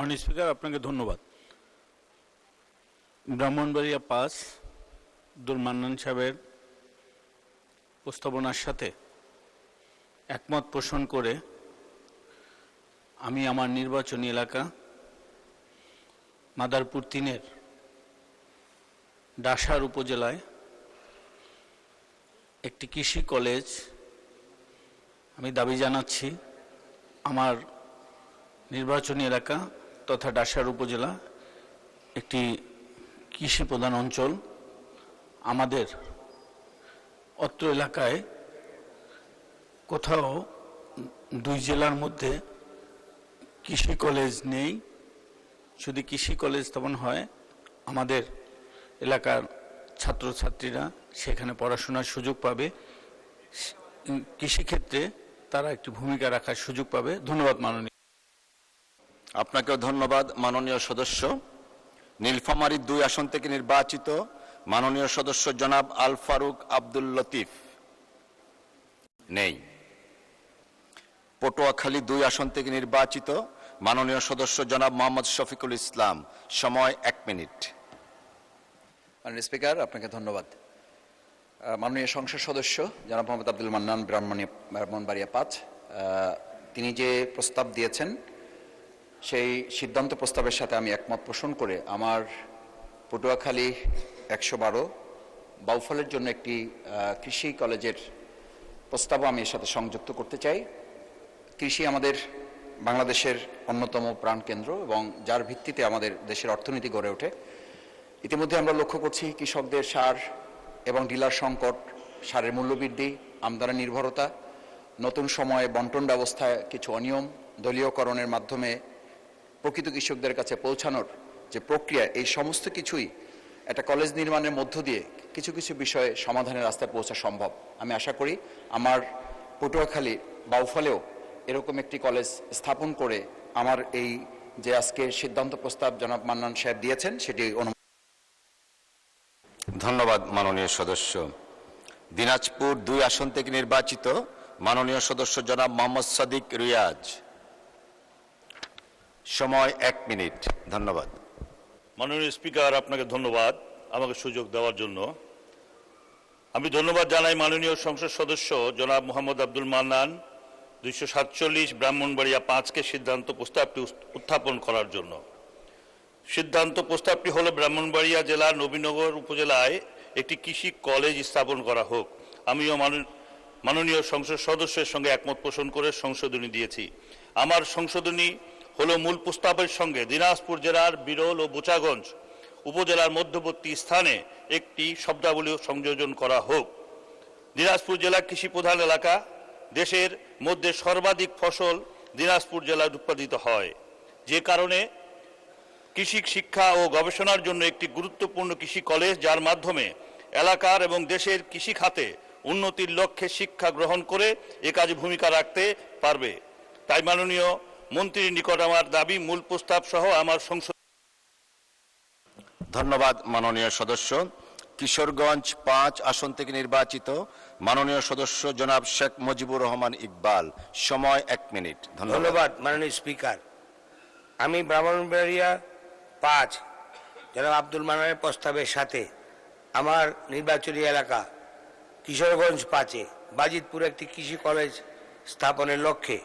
মাননীয় স্পিকার, আপনাকে ধন্যবাদ। ব্রাহ্মণবাড়িয়া ৫ আব্দুল মান্নান সাহেবের প্রস্তাবনার সাথে একমত পোষণ করে আমি আমার নির্বাচনী এলাকা মাদারপুর ৩-এর ডাসার উপজেলায় একটি কৃষি কলেজ আমি দাবি জানাচ্ছি। আমার নির্বাচনী এলাকা তথা ডাসার উপজেলা একটি কৃষি প্রধান অঞ্চল। আমাদের অত্র এলাকায় কোথাও দুই জেলার মধ্যে কৃষি কলেজ নেই। যদি কৃষি কলেজ স্থাপন হয়, আমাদের এলাকার ছাত্রছাত্রীরা সেখানে পড়াশোনার সুযোগ পাবে, কৃষিক্ষেত্রে তারা একটি ভূমিকা রাখার সুযোগ পাবে। ধন্যবাদ মাননীয়। আপনাকেও ধন্যবাদ মাননীয় সদস্য। নীলফামারী ২ আসন থেকে নির্বাচিত মাননীয় সদস্য জনাব আল ফারুক আব্দুল লতিফ নেই। পটুয়াখালী ২ আসন থেকে নির্বাচিত মাননীয় সদস্য জনাব মোহাম্মদ শফিকুল ইসলাম। সময় ১ মিনিট। মাননীয় স্পিকার, আপনাকে ধন্যবাদ। মাননীয় সংসদ সদস্য জনাব মোহাম্মদ আব্দুল মান্নান, ব্রাহ্মণবাড়িয়া ৫, তিনি যে প্রস্তাব দিয়েছেন সেই সিদ্ধান্ত প্রস্তাবের সাথে আমি একমত পোষণ করে আমার পটুয়াখালী ১১২ বাউফলের জন্য একটি কৃষি কলেজের প্রস্তাবও আমি এর সাথে সংযুক্ত করতে চাই। কৃষি আমাদের বাংলাদেশের অন্যতম প্রাণকেন্দ্র এবং যার ভিত্তিতে আমাদের দেশের অর্থনীতি গড়ে ওঠে। ইতিমধ্যে আমরা লক্ষ্য করছি কৃষকদের সার এবং ডিলার সংকট, সারের মূল্যবৃদ্ধি, আমদানি নির্ভরতা, নতুন সময়ে বন্টন ব্যবস্থায় কিছু অনিয়ম, দলীয়করণের মাধ্যমে প্রকৃত কৃষকদের কাছে পৌঁছানোর যে প্রক্রিয়া, এই সমস্ত কিছুই একটা কলেজ নির্মাণের মধ্য দিয়ে কিছু কিছু বিষয়ে সমাধানের রাস্তায় পৌঁছা সম্ভব। আমি আশা করি আমার পটুয়াখালী বাউফলেও এরকম একটি কলেজ স্থাপন করে আমার এই যে আজকে সিদ্ধান্ত প্রস্তাব জনাব মান্নান সাহেব দিয়েছেন সেটি ধন্যবাদ মাননীয় সদস্য। দিনাজপুর ২ আসন থেকে নির্বাচিত মাননীয় সদস্য জনাব মোহাম্মদ সাদিক রিয়াজ। সময় ১ মিনিট। ধন্যবাদ। মাননীয় স্পিকার, আপনাকে ধন্যবাদ আমাকে সুযোগ দেওয়ার জন্য। আমি ধন্যবাদ জানাই মাননীয় সংসদ সদস্য জনাব মোহাম্মদ আব্দুল মান্নান ২৪৭ ব্রাহ্মণবাড়িয়া ৫-কে সিদ্ধান্ত প্রস্তাবটি উত্থাপন করার জন্য। সিদ্ধান্ত প্রস্তাবটি হলো ব্রাহ্মণবাড়িয়া জেলার নবীনগর উপজেলায় একটি কৃষি কলেজ স্থাপন করা হোক। আমিও মাননীয় সংসদ সদস্যের সঙ্গে একমত পোষণ করে সংশোধনী দিয়েছি। আমার সংশোধনী হলো মূল প্রস্তাবের সঙ্গে দিনাজপুর জেলার বিরল ও বোচাগঞ্জ উপজেলার মধ্যবর্তী স্থানে একটি শব্দাবলী সংযোজন করা হোক। দিনাজপুর জেলা কৃষি প্রধান এলাকা, দেশের মধ্যে সর্বাধিক ফসল দিনাজপুর জেলায় উৎপাদিত হয়, যে কারণে কৃষি শিক্ষা ও গবেষণার জন্য একটি গুরুত্বপূর্ণ কৃষি কলেজ, যার মাধ্যমে এলাকার এবং দেশের কৃষি খাতে উন্নতির লক্ষ্যে শিক্ষা গ্রহণ করে এ কাজে ভূমিকা রাখতে পারবে। তাই মাননীয় মন্ত্রীর নিকট আমার দাবি, মূল প্রস্তাব সহ আমার সংসদ। ধন্যবাদ মাননীয় সদস্য। কিশোরগঞ্জ ৫ আসন থেকে নির্বাচিত মাননীয় সদস্য জনাব শেখ মুজিবুর রহমান ইকবাল। সময় ১ মিনিট। ধন্যবাদ মাননীয় স্পিকার। আমি ব্রাহ্মণবাড়িয়া ৫ জনাব আব্দুল মান্নানের প্রস্তাবের সাথে আমার নির্বাচনী এলাকা কিশোরগঞ্জ ৫-এ বাজিতপুর একটি কৃষি কলেজ স্থাপনের লক্ষ্যে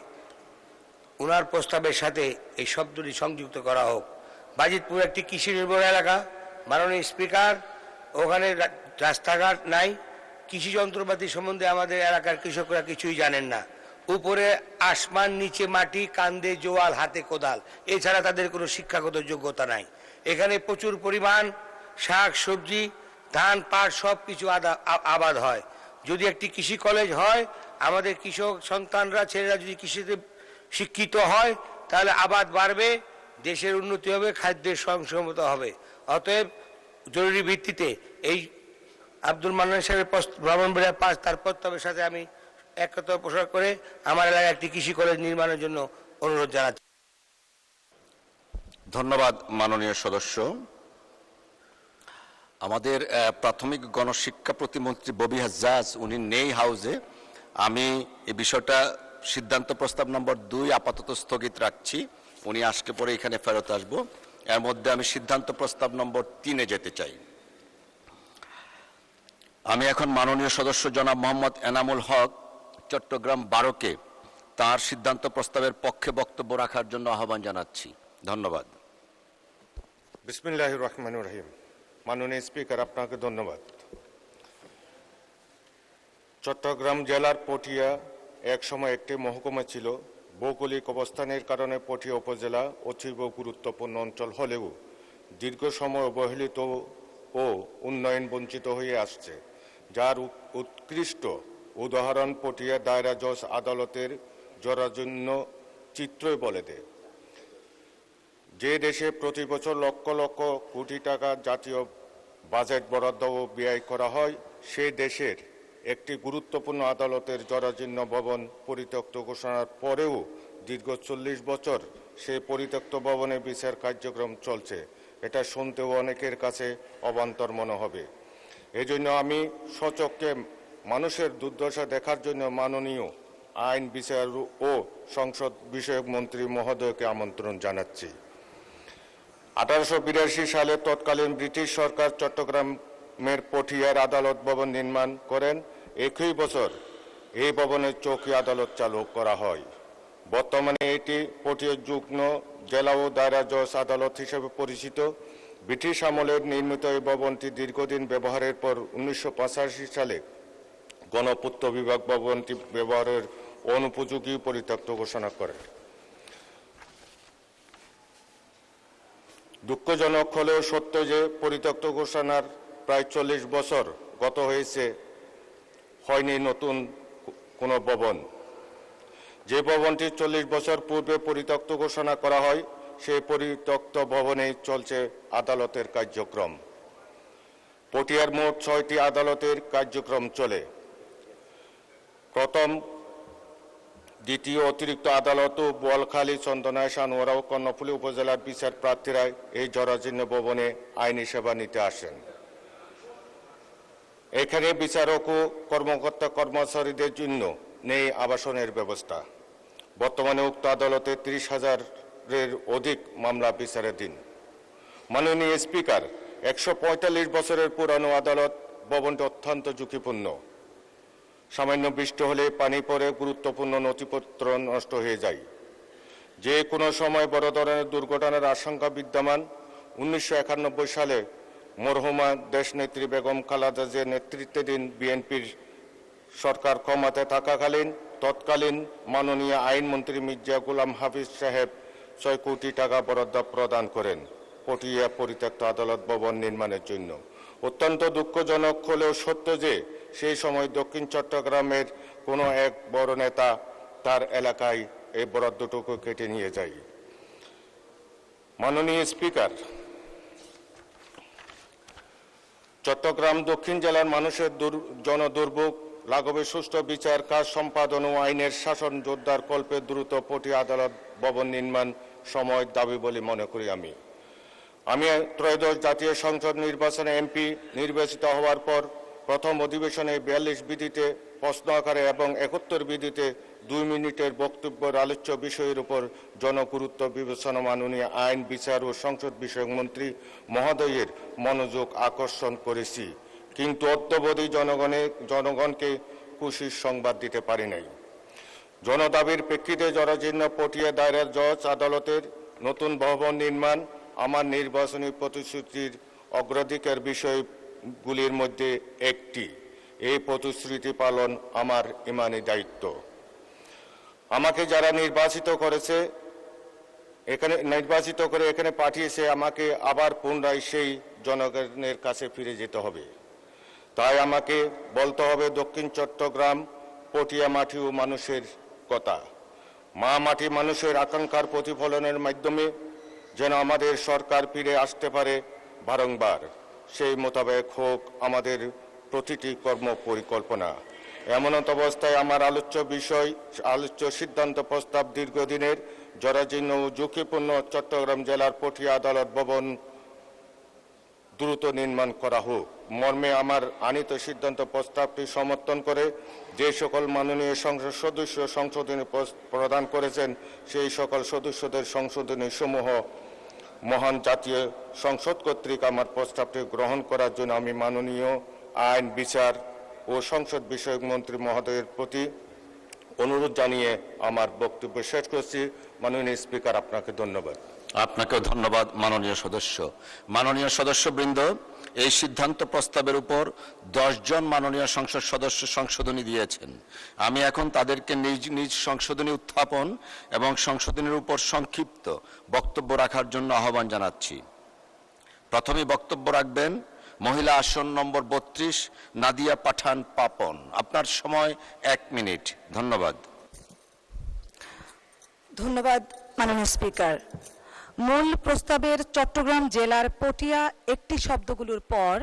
ওনার প্রস্তাবের সাথে এই শব্দটি সংযুক্ত করা হোক। বাজিতপুর একটি কৃষি নির্ভর এলাকা মাননীয় স্পিকার, ওখানে রাস্তাঘাট নাই, কৃষি যন্ত্রপাতি সম্বন্ধে আমাদের এলাকার কৃষকরা কিছুই জানেন না। উপরে আসমান, নিচে মাটি, কান্দে জোয়াল, হাতে কোদাল, এছাড়া তাদের কোনো শিক্ষাগত যোগ্যতা নাই। এখানে প্রচুর পরিমাণ শাক সবজি, ধান, পাট সব কিছু আবাদ হয়। যদি একটি কৃষি কলেজ হয়, আমাদের কৃষক সন্তানরা, ছেলেরা যদি কৃষিতে শিক্ষিত হয়, তাহলে আবাদ বাড়বে, দেশের উন্নতি হবে, খাদ্যের স্বয়ংসম্পূর্ণ হবে। অতএব জরুরি ভিত্তিতে এই আব্দুল মান্নান সাহেবের ব্রাহ্মণবাড়িয়া ৫ তার প্রস্তাবের সাথে আমি একত্র পোষণ করে আমার এলাকায় একটি কৃষি কলেজ নির্মাণের জন্য অনুরোধ জানাচ্ছি। ধন্যবাদ মাননীয় সদস্য। আমাদের প্রাথমিক গণশিক্ষা প্রতিমন্ত্রী ববি হাজ্জাজ উনি নেই হাউসে। আমি এই বিষয়টা সিদ্ধান্ত প্রস্তাব নম্বর ২ আপাতত স্থগিত রাখছি। উনি আজকে পরে এখানে ফেরত আসবো। এর মধ্যে আমি সিদ্ধান্ত প্রস্তাব নম্বর 3-এ যেতে চাই। আমি এখন মাননীয় সদস্য জনাব মোহাম্মদ এনামুল হক চট্টগ্রাম 12-কে তার সিদ্ধান্ত প্রস্তাবের পক্ষে বক্তব্য রাখার জন্য আহ্বান জানাচ্ছি। ধন্যবাদ। বিসমিল্লাহির রহমানির রহিম। মাননীয় স্পিকার, আপনাকে ধন্যবাদ। চট্টগ্রাম জেলার পটিয়া এক সময় একটি মহকুমা ছিল। ভৌগোলিক অবস্থানের কারণে পটিয়া উপজেলা অতীব গুরুত্বপূর্ণ অঞ্চল হলেও দীর্ঘ সময় অবহেলিত ও উন্নয়ন বঞ্চিত হয়ে আসছে, যার উৎকৃষ্ট উদাহরণ পটিয়া দায়রা জজ আদালতের জরাজীর্ণ চিত্রই বলে দেয়। যে দেশে প্রতি বছর লক্ষ লক্ষ কোটি টাকা জাতীয় বাজেট বরাদ্দ ও ব্যয় করা হয়, সেই দেশের একটি গুরুত্বপূর্ণ আদালতের জরাজীর্ণ ভবন পরিত্যক্ত ঘোষণার পরেও দীর্ঘ 40 বছর সেই পরিত্যক্ত ভবনে বিচার কার্যক্রম চলছে। এটা শুনতেও অনেকের কাছে অবান্তর মনে হবে। এজন্য আমি স্বচক্ষে মানুষের দুর্দশা দেখার জন্য মাননীয় আইন, বিচার ও সংসদ বিষয়ক মন্ত্রী মহোদয়কে আমন্ত্রণ জানাচ্ছি। 1882 সালে তৎকালীন ব্রিটিশ সরকার চট্টগ্রামের পটিয়ার আদালত ভবন নির্মাণ করেন। একই বছর এই ভবনের চৌকি আদালত চালু করা হয়। বর্তমানে এটি পটিয়া যুগ্ম জেলা ও দায়রা জজ আদালত হিসেবে পরিচিত। ব্রিটিশ আমলের নির্মিত এই ভবনটি দীর্ঘদিন ব্যবহারের পর 1985 সালে গণপূর্ত বিভাগ ভবনটি ব্যবহারের অনুপযোগী পরিত্যক্ত ঘোষণা করে। দুঃখজনক হলেও সত্য যে পরিত্যক্ত ঘোষণার প্রায় 40 বছর গত হয়েছে, হয়নি নতুন কোনো ভবন। যে ভবনটি 40 বছর পূর্বে পরিত্যক্ত ঘোষণা করা হয়, সেই পরিত্যক্ত ভবনেই চলছে আদালতের কার্যক্রম। পটিয়ার মোট 6টি আদালতের কার্যক্রম চলে। প্রথম, দ্বিতীয় অতিরিক্ত আদালত ও বোয়ালখালী, চন্দনাইশ, আনোয়ারা ও কর্ণফুলী উপজেলার বিচার প্রার্থীরা এই জরাজীর্ণ ভবনে আইনি সেবা নিতে আসেন। এখানে বিচারক ও কর্মকর্তা কর্মচারীদের জন্য নেই আবাসনের ব্যবস্থা। বর্তমানে উক্ত আদালতে 30,000-এর অধিক মামলা বিচারাধীন। মাননীয় স্পিকার, 145 বছরের পুরানো আদালত ভবনটি অত্যন্ত ঝুঁকিপূর্ণ। সামান্য বৃষ্টি হলে পানি পড়ে গুরুত্বপূর্ণ নথিপত্র নষ্ট হয়ে যায়। যে কোনো সময় বড় ধরনের দুর্ঘটনার আশঙ্কা বিদ্যমান। 1991 সালে মরহুমা দেশনেত্রী বেগম খালেদা জিয়ার নেতৃত্বাধীন বিএনপির সরকার ক্ষমতায় থাকাকালীন তৎকালীন মাননীয় আইনমন্ত্রী মির্জা গোলাম হাফিজ সাহেব 6 কোটি টাকা বরাদ্দ প্রদান করেন পটিয়া পরিত্যক্ত আদালত ভবন নির্মাণের জন্য। অত্যন্ত দুঃখজনক হলেও সত্য যে সেই সময় দক্ষিণ চট্টগ্রামের কোনো এক বড় নেতা তার এলাকায় এই বরাদ্দটুকু কেটে নিয়ে যায়। মাননীয় স্পিকার, চট্টগ্রাম দক্ষিণ জেলার মানুষের জনদুর্ভোগ লাঘবে সুষ্ঠু বিচার কাজ সম্পাদন ও আইনের শাসন জোরদার কল্পে দ্রুত পটিয়া আদালত ভবন নির্মাণ সময় দাবি বলে মনে করি। আমি ত্রয়োদশ জাতীয় সংসদ নির্বাচনে এমপি নির্বাচিত হওয়ার পর প্রথম অধিবেশনে 42 বিধিতে প্রশ্ন আকারে এবং 71 বিধিতে 2 মিনিটের বক্তব্যের আলোচ্য বিষয়ের উপর জনগুরুত্ব বিবেচনা মাননীয় আইন, বিচার ও সংসদ বিষয়ক মন্ত্রী মহোদয়ের মনোযোগ আকর্ষণ করেছি, কিন্তু অদ্যাবধি জনগণকে খুশির সংবাদ দিতে পারি নাই। জনদাবির প্রেক্ষিতে জরাজীর্ণ পটিয়া দায়রা জজ আদালতের নতুন ভবন নির্মাণ আমার নির্বাচনী প্রতিশ্রুতির অগ্রাধিকার বিষয়গুলির মধ্যে একটি। এই প্রতিশ্রুতি পালন আমার ইমানি দায়িত্ব। আমাকে যারা নির্বাচিত করে এখানে পাঠিয়েছে, আমাকে আবার পুনরায় সেই জনগণের কাছে ফিরে যেতে হবে। তাই আমাকে বলতে হবে দক্ষিণ চট্টগ্রাম পটিয়া মাটি ও মানুষের কথা। মা মাটি মানুষের আকাঙ্ক্ষার প্রতিফলনের মাধ্যমে যেন আমাদের সরকার ফিরে আসতে পারে বারংবার, সেই মোতাবেক হোক আমাদের প্রতিটি কর্ম পরিকল্পনা। এমনত অবস্থায় আমার আলোচ্য সিদ্ধান্ত প্রস্তাব দীর্ঘদিনের জরাজীর্ণ ও ঝুঁকিপূর্ণ চট্টগ্রাম জেলার পটিয়া আদালত ভবন দ্রুত নির্মাণ করা হোক মর্মে আমার আনিত সিদ্ধান্ত প্রস্তাবটি সমর্থন করে যে সকল মাননীয় সংসদ সদস্য সংশোধনী প্রদান করেছেন সেই সকল সদস্যদের সংশোধনী সমূহ মহান জাতীয় সংসদ কর্তৃক আমার প্রস্তাবটি গ্রহণ করার জন্য আমি মাননীয় আইন বিচার ও সংসদ বিষয়ক মন্ত্রী মহোদয়ের প্রতি অনুরোধ জানিয়ে আমার বক্তব্য শেষ করছি। মাননীয় স্পিকার, আপনাকে ধন্যবাদ। আপনাকেও ধন্যবাদ মাননীয় সদস্যবৃন্দ। এই সিদ্ধান্ত প্রস্তাবের উপর 10 জন মাননীয় সংসদ সদস্য সংশোধনী দিয়েছেন। আমি এখন তাদেরকে নিজ নিজ সংশোধনী উত্থাপন এবং সংশোধনীর উপর সংক্ষিপ্ত বক্তব্য রাখার জন্য আহ্বান জানাচ্ছি। প্রথমে বক্তব্য রাখবেন মহিলা আসন নম্বর 32 নাদিয়া পাঠান পাপন। আপনার সময় 1 মিনিট। ধন্যবাদ। ধন্যবাদ মাননীয় স্পিকার। মূল প্রস্তাবের চট্টগ্রাম জেলার পটিয়া একটি শব্দগুলোর পর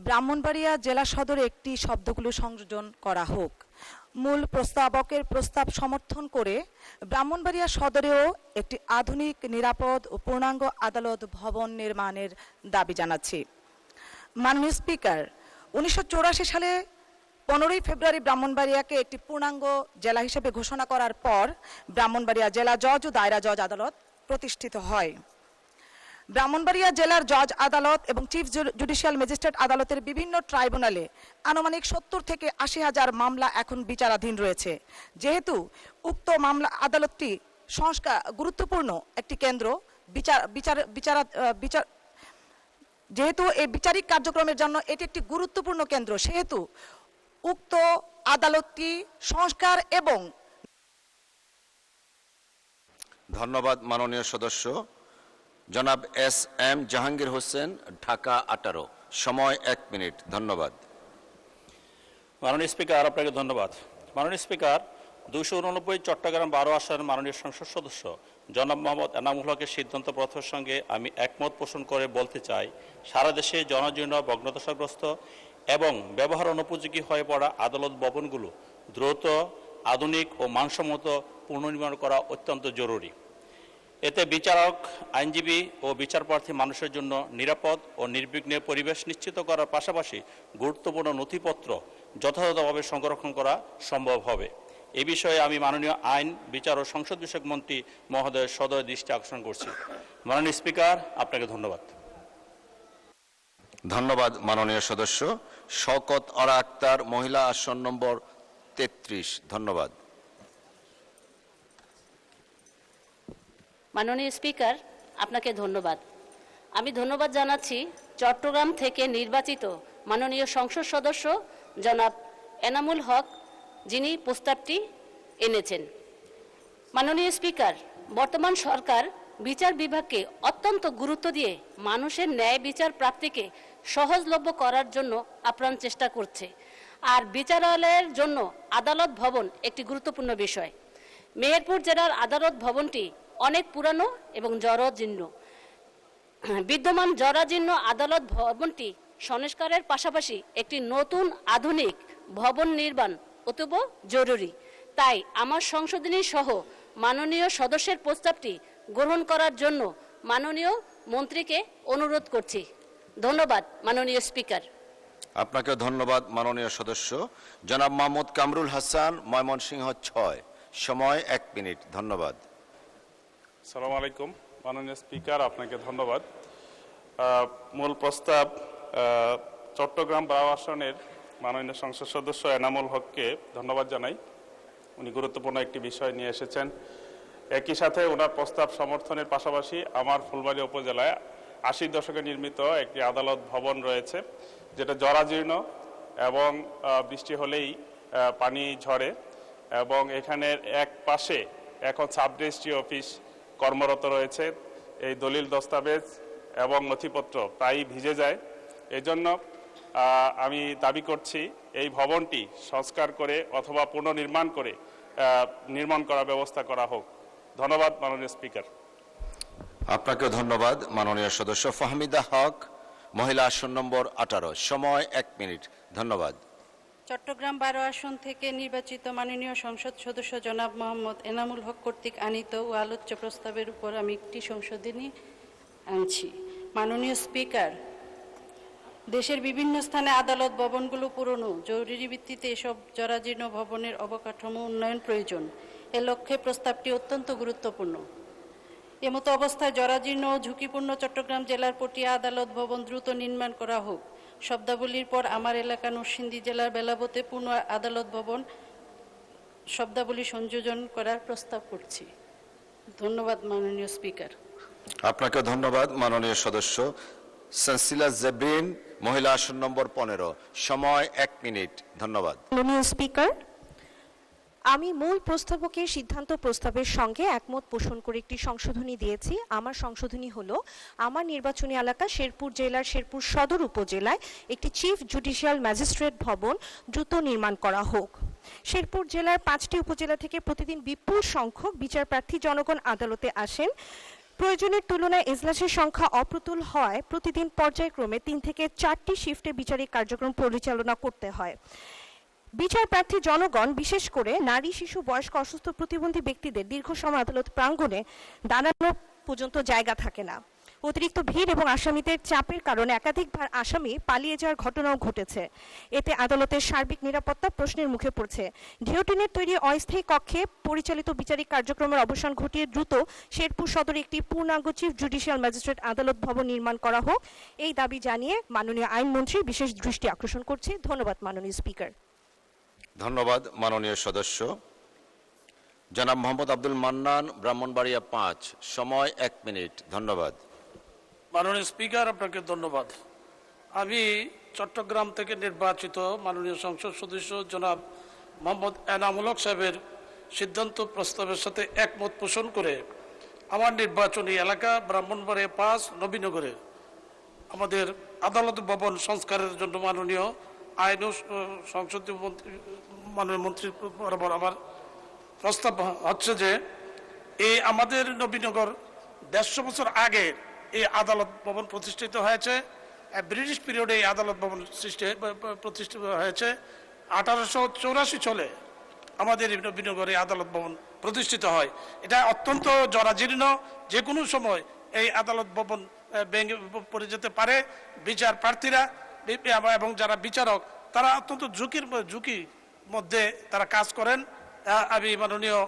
ব্রাহ্মণবাড়িয়া জেলা সদরে একটি শব্দগুলো সংযোজন করা হোক। মূল প্রস্তাবকের প্রস্তাব সমর্থন করে ব্রাহ্মণবাড়িয়া সদরেও একটি আধুনিক, নিরাপদ ও পূর্ণাঙ্গ আদালত ভবন নির্মাণের দাবি জানাচ্ছি। মাননীয় স্পিকার, 1984 সালে 15 ফেব্রুয়ারি ব্রাহ্মণবাড়িয়াকে একটি পূর্ণাঙ্গ জেলা হিসেবে ঘোষণা করার পর ব্রাহ্মণবাড়িয়া জেলা জজ ও দায়রা জজ আদালত প্রতিষ্ঠিত হয়। ব্রাহ্মণবাড়িয়া জেলার জজ আদালত এবং চিফ জুডিশিয়াল ম্যাজিস্ট্রেট আদালতের বিভিন্ন ট্রাইব্যুনালে আনুমানিক 70 থেকে 80 হাজার মামলা এখন বিচারাধীন রয়েছে। যেহেতু উক্ত মামলা আদালতটি সংস্কার গুরুত্বপূর্ণ একটি কেন্দ্র, যেহেতু এই বিচারিক কার্যক্রমের জন্য এটি একটি গুরুত্বপূর্ণ কেন্দ্র, সেহেতু উক্ত আদালতটি সংস্কার এবং ধন্যবাদ মাননীয় সদস্য। জনাব SM জাহাঙ্গীর হোসেন, ঢাকা 18। সময় 1 মিনিট। ধন্যবাদ। মাননীয় স্পিকার, আপনাকে ধন্যবাদ। মাননীয় স্পিকার, 289 চট্টগ্রাম 12 আসনের মাননীয় সংসদ সদস্য জনাব মোহাম্মদ এনামুল হকের সিদ্ধান্ত প্রথার সঙ্গে আমি একমত পোষণ করে বলতে চাই, সারা দেশে জনজীর্ণ, ভগ্নদশাগ্রস্ত এবং ব্যবহার অনুপযোগী হয়ে পড়া আদালত ভবনগুলো দ্রুত, আধুনিক ও মানসম্মত পুনর্নির্মাণ করা অত্যন্ত জরুরি। এতে বিচারক, আইনজীবী ও বিচারপ্রার্থী মানুষের জন্য নিরাপদ ও নির্বিঘ্নে পরিবেশ নিশ্চিত করার পাশাপাশি গুরুত্বপূর্ণ নথিপত্র যথাযথভাবে সংরক্ষণ করা সম্ভব হবে। এ বিষয়ে আমি মাননীয় আইন, বিচার ও সংসদ বিষয়ক মন্ত্রী মহোদয়ের সদয় দৃষ্টি আকর্ষণ করছি। মাননীয় স্পিকার, আপনাকে ধন্যবাদ। ধন্যবাদ মাননীয় সদস্য। শওকত আরা আক্তার, মহিলা আসন নম্বর 33। ধন্যবাদ। মাননীয় স্পিকার, আপনাকে ধন্যবাদ। আমি ধন্যবাদ জানাচ্ছি চট্টগ্রাম থেকে নির্বাচিত মাননীয় সংসদ সদস্য জনাব এনামুল হক, যিনি প্রস্তাবটি এনেছেন। মাননীয় স্পিকার, বর্তমান সরকার বিচার বিভাগকে অত্যন্ত গুরুত্ব দিয়ে মানুষের ন্যায় বিচার প্রাপ্তিকে সহজলভ্য করার জন্য আপ্রাণ চেষ্টা করছে। আর বিচারালয়ের জন্য আদালত ভবন একটি গুরুত্বপূর্ণ বিষয়। মেহেরপুর জেলার আদালত ভবনটি অনেক পুরানো এবং জরাজীর্ণ। বিদ্যমান জরাজীর্ণ আদালত ভবনটি সংস্কারের পাশাপাশি একটি নতুন আধুনিক ভবন নির্মাণ অতীব জরুরি। তাই আমার সংশোধনী সহ মাননীয় সদস্যের প্রস্তাবটি গ্রহণ করার জন্য মাননীয় মন্ত্রীকে অনুরোধ করছি। ধন্যবাদ মাননীয় স্পিকার। আপনাকে ধন্যবাদ মাননীয় সদস্য। জনাব মোহাম্মদ কামরুল হাসান, ময়মনসিংহ 6। সময় 1 মিনিট। ধন্যবাদ। আসসালামু আলাইকুম। মাননীয় স্পিকার, আপনাকে ধন্যবাদ। মূল প্রস্তাব চট্টগ্রাম 12 আসনের মাননীয় সংসদ সদস্য এনামুল হককে ধন্যবাদ জানাই। উনি গুরুত্বপূর্ণ একটি বিষয় নিয়ে এসেছেন। একই সাথে ওনার প্রস্তাব সমর্থনের পাশাপাশি আমার ফুলবাড়ী উপজেলায় 80 দশকে নির্মিত একটি আদালত ভবন রয়েছে, যেটা জরাজীর্ণ এবং বৃষ্টি হলেই পানি ঝরে, এবং এখানের এক পাশে এখন সাব রেজিস্ট্রি অফিস কর্মরত রয়েছে। এই দলিল দস্তাবেজ এবং নথিপত্র প্রায়ই ভিজে যায়। এই জন্য আমি দাবি করছি এই ভবনটি সংস্কার করে অথবা পুনর্নির্মাণ করে নির্মাণ করার ব্যবস্থা করা হোক। ধন্যবাদ মাননীয় স্পিকার। আপনাকে ধন্যবাদ মাননীয় সদস্য। ফাহমিদা হক, মহিলা আসন নম্বর 18। সময় 1 মিনিট। ধন্যবাদ। চট্টগ্রাম 12 আসন থেকে নির্বাচিত মাননীয় সংসদ সদস্য জনাব মোহাম্মদ এনামুল হক কর্তৃক আনিত ও আলোচ্য প্রস্তাবের উপর আমি একটি সংশোধনী আনছি। মাননীয় স্পিকার, দেশের বিভিন্ন স্থানে আদালত ভবনগুলো পুরনো, জরুরি ভিত্তিতে এসব জরাজীর্ণ ভবনের অবকাঠামো উন্নয়ন প্রয়োজন। এ লক্ষ্যে প্রস্তাবটি অত্যন্ত গুরুত্বপূর্ণ। এমতো অবস্থায় জরাজীর্ণ ও ঝুঁকিপূর্ণ চট্টগ্রাম জেলার পটিয়া আদালত ভবন দ্রুত নির্মাণ করা হোক। শব্দাবলীর পর আমার এলাকা নরসিংদী জেলার বেলাবতে পূর্ণ আদালত ভবন শব্দাবলী সংযোজন করার প্রস্তাব করছি। ধন্যবাদ মাননীয় স্পিকার। আপনাকে ধন্যবাদ মাননীয় সদস্য। সেন্সিলা জেব্রিন, মহিলা আসন নম্বর 15, সময় 1 মিনিট। ধন্যবাদ। মাননীয় স্পিকার, আমি মূল প্রস্তাবকের সিদ্ধান্ত প্রস্তাবের সঙ্গে একমত পোষণ করে একটি সংশোধনী দিয়েছি। আমার সংশোধনী হলো, আমার নির্বাচনী এলাকা শেরপুর জেলার শেরপুর সদর উপজেলায় একটি চিফ জুডিশিয়াল ম্যাজিস্ট্রেট ভবন দ্রুত নির্মাণ করা হোক। শেরপুর জেলার 5টি উপজেলা থেকে প্রতিদিন বিপুল সংখ্যক বিচারপ্রার্থী জনগণ আদালতে আসেন। প্রয়োজনের তুলনায় এজলাসের সংখ্যা অপ্রতুল হওয়ায় প্রতিদিন পর্যায়ক্রমে 3 থেকে 4টি শিফটে বিচারিক কার্যক্রম পরিচালনা করতে হয়। বিচারপ্রার্থী জনগণ, বিশেষ করে নারী, শিশু, বয়স্ক, অসুস্থ, প্রতিবন্ধী ব্যক্তিদের দীর্ঘ সময় আদালত প্রাঙ্গণে দাঁড়ানো পর্যন্ত জায়গা থাকে না। অতিরিক্ত ভিড় এবং আসামিদের চাপের কারণে একাধিকবার আসামি পালিয়ে যাওয়ার ঘটনাও ঘটেছে। এতে আদালতের সার্বিক নিরাপত্তা প্রশ্নের মুখে পড়ছে। গিলোটিনের তৈরি অস্থায়ী কক্ষে পরিচালিত বিচারিক কার্যক্রমের অবসান ঘটিয়ে দ্রুত শেরপুর সদরে একটি পূর্ণাঙ্গ চিফ জুডিশিয়াল ম্যাজিস্ট্রেট আদালত ভবন নির্মাণ করা হোক, এই দাবি জানিয়ে মাননীয় আইনমন্ত্রী বিশেষ দৃষ্টি আকর্ষণ করছি। ধন্যবাদ মাননীয় স্পিকার। ধন্যবাদ মাননীয় সদস্য। জনাব মোহাম্মদ আব্দুল মান্নান, ব্রাহ্মণবাড়িয়া 5, সময় 1 মিনিট। ধন্যবাদ। মাননীয় স্পিকার, আপনাকে ধন্যবাদ। আমি চট্টগ্রাম থেকে নির্বাচিত মাননীয় সংসদ সদস্য জনাব মোহাম্মদ এনামুল হক সাহেবের সিদ্ধান্ত প্রস্তাবের সাথে একমত পোষণ করে আমার নির্বাচনী এলাকা ব্রাহ্মণবাড়িয়া 5 নবীনগরে আমাদের আদালত ভবন সংস্কারের জন্য মাননীয় আইন ও সংসদীয় মাননীয় মন্ত্রীর বরাবর আমার প্রস্তাব হচ্ছে যে এই আমাদের নবীনগর 150 বছর আগে এই আদালত ভবন প্রতিষ্ঠিত হয়েছে। ব্রিটিশ পিরিয়ডে এই আদালত ভবন প্রতিষ্ঠিত হয়েছে। 1884 সালে আমাদের নবীনগরে আদালত ভবন প্রতিষ্ঠিত হয়। এটা অত্যন্ত জরাজীর্ণ, যে কোনো সময় এই আদালত ভবন ভেঙে পড়ে যেতে পারে। বিচার প্রার্থীরা এবং যারা বিচারক তারা অত্যন্ত ঝুঁকির মধ্যে তারা কাজ করেন। আমি মাননীয়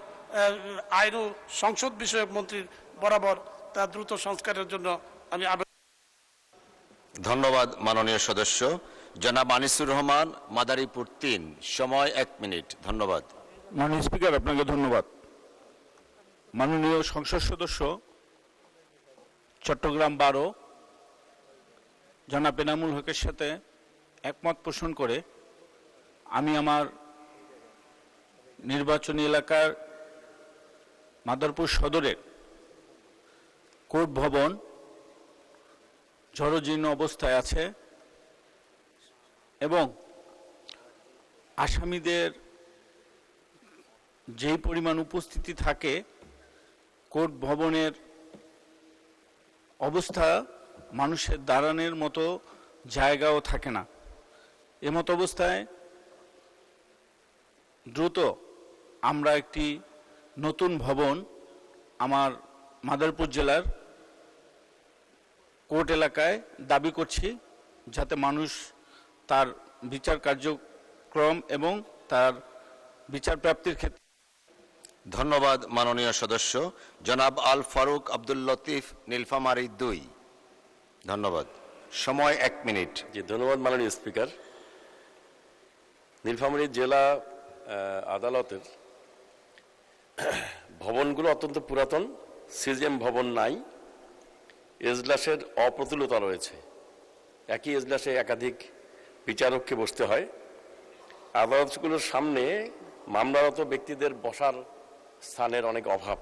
আইন ও সংসদ বিষয়ক মন্ত্রীর বরাবর তা দ্রুত সংস্কারের জন্য আমি ধন্যবাদ মাননীয় সদস্য। জনাব আনিসুর রহমান, মাদারীপুর 3, সময় 1 মিনিট। ধন্যবাদ। মাননীয় স্পিকার, আপনাকে ধন্যবাদ। মাননীয় সংসদ সদস্য চট্টগ্রাম 12 জনাব এনামুল হকের সাথে একমত পোষণ করে আমি আমার নির্বাচনী এলাকার মাদারীপুর সদরের কোর্ট ভবন জরাজীর্ণ অবস্থায় আছে এবং আসামিদের যেই পরিমাণ উপস্থিতি থাকে কোর্ট ভবনের অবস্থা মানুষের দাঁড়ানোর মতো জায়গাও থাকে না। এমত অবস্থায় দ্রুত আমরা একটি নতুন ভবন আমার মাদারীপুর জেলার কোর্ট এলাকায় দাবি করছি, যাতে মানুষ তার বিচার কার্যক্রম এবং তার বিচার প্রাপ্তির ক্ষেত্রে। ধন্যবাদ মাননীয় সদস্য। জনাব আল ফারুক আব্দুল লতিফ, নীলফামারী 2, ধন্যবাদ। সময় 1 মিনিট। জি, ধন্যবাদ মাননীয় স্পিকার। নীলফামারী জেলা আদালতের ভবনগুলো অত্যন্ত পুরাতন, সিজিএম ভবন নাই, এজলাসের অপ্রতুলতা রয়েছে। একই এজলাসে একাধিক বিচারককে বসতে হয়। আদালতগুলোর সামনে মামলারত ব্যক্তিদের বসার স্থানের অনেক অভাব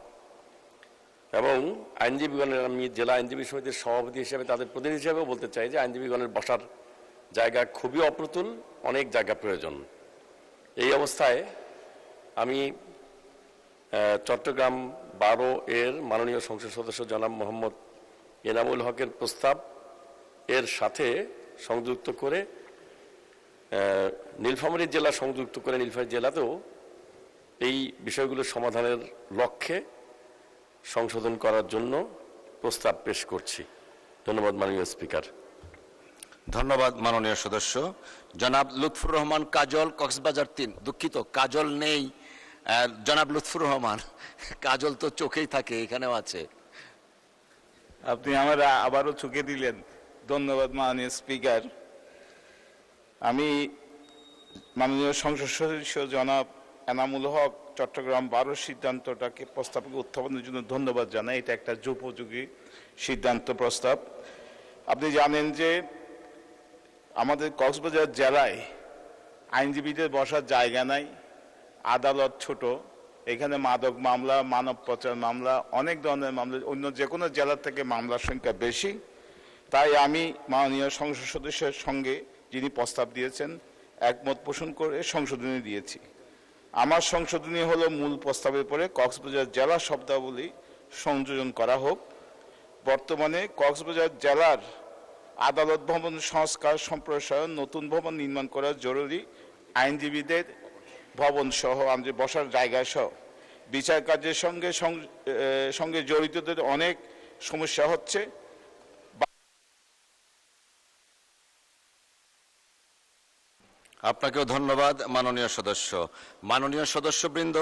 এবং আইনজীবীগণের, আমি জেলা আইনজীবী সমিতির সভাপতি হিসেবে তাদের প্রতিনিধি হিসেবেও বলতে চাই যে আইনজীবীগণের বসার জায়গা খুবই অপ্রতুল, অনেক জায়গা প্রয়োজন। এই অবস্থায় আমি চট্টগ্রাম 12 এর মাননীয় সংসদ সদস্য জনাব মোহাম্মদ এনামুল হকের প্রস্তাব এর সাথে সংযুক্ত করে নীলফামারী জেলা সংযুক্ত করে নীলফামারী জেলাতেও এই বিষয়গুলো সমাধানের লক্ষ্যে সংশোধন করার জন্য প্রস্তাব পেশ করছি। ধন্যবাদ মাননীয় স্পিকার। ধন্যবাদ মাননীয় সদস্য। জনাব লুৎফুর রহমান কাজল, কক্সবাজার 3। দুঃখিত, কাজল নেই, জনাব লুৎফুর রহমান। কাজল তো চোখেই থাকে, এখানেও আছে। আপনি আমার আবারও চুকে দিলেন। ধন্যবাদ মাননীয় স্পিকার। আমি মাননীয় সংসদ সদস্য জনাব এনামুল হক চট্টগ্রাম 12 সিদ্ধান্তটাকে প্রস্তাবকে উত্থাপনের জন্য ধন্যবাদ জানাই। এটা একটা যুপোযোগী সিদ্ধান্ত প্রস্তাব। আপনি জানেন যে আমাদের কক্সবাজার জেলায় আইনজীবীদের বসার জায়গা নাই, আদালত ছোট, এখানে মাদক মামলা, মানব পাচার মামলা, অনেক ধরনের মামলা, অন্য যে কোনো জেলা থেকে মামলার সংখ্যা বেশি। তাই আমি মাননীয় সংসদ সদস্যের সঙ্গে যিনি প্রস্তাব দিয়েছেন একমত পোষণ করে সংশোধনী দিয়েছি। আমার সংশোধনী হলো মূল প্রস্তাবের পরে কক্সবাজার জেলা শব্দাবলী সংযোজন করা হোক। বর্তমানে কক্সবাজার জেলার আদালত ভবন সংস্কার সম্প্রসারণ, নতুন ভবন নির্মাণ করা জরুরি। আইনজীবীদের ভবন সহ আমাদের বসার জায়গা সহ বিচার কার্যের সঙ্গে জড়িতদের অনেক সমস্যা হচ্ছে। আপনাকেও ধন্যবাদ মাননীয় সদস্য। মাননীয় সদস্যবৃন্দ,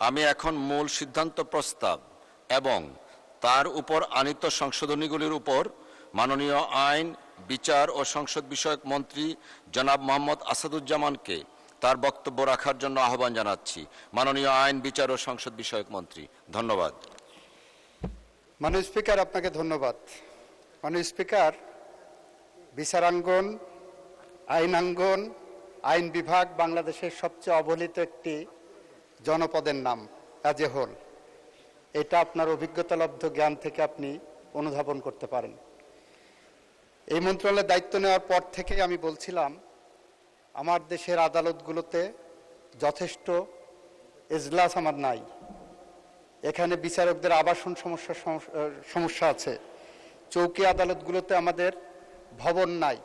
আমি এখন মূল সিদ্ধান্ত প্রস্তাব এবং তার উপর আনীত সংশোধনীগুলির উপর মাননীয় আইন, বিচার ও সংসদ বিষয়ক মন্ত্রী জনাব মোহাম্মদ আসাদুজ্জামানকে তার বক্তব্য রাখার জন্য আহ্বান জানাচ্ছি। মাননীয় আইন, বিচার ও সংসদ বিষয়ক মন্ত্রী। ধন্যবাদ। মাননীয় স্পিকার, আপনাকে ধন্যবাদ। মাননীয় স্পিকার, বিচারাঙ্গন, আইনাঙ্গন, আইন বিভাগ বাংলাদেশের সবচেয়ে অবহেলিত একটি জনপদের নাম অ্যাজ এ হোল। এটা আপনার অভিজ্ঞতালব্ধ জ্ঞান থেকে আপনি অনুধাবন করতে পারেন। এই মন্ত্রণালয়ের দায়িত্ব নেওয়ার পর থেকেই আমি বলছিলাম আমার দেশের আদালতগুলোতে যথেষ্ট এজলাস আমার নাই, এখানে বিচারকদের আবাসন সমস্যা আছে, চৌকি আদালতগুলোতে আমাদের ভবন নাই।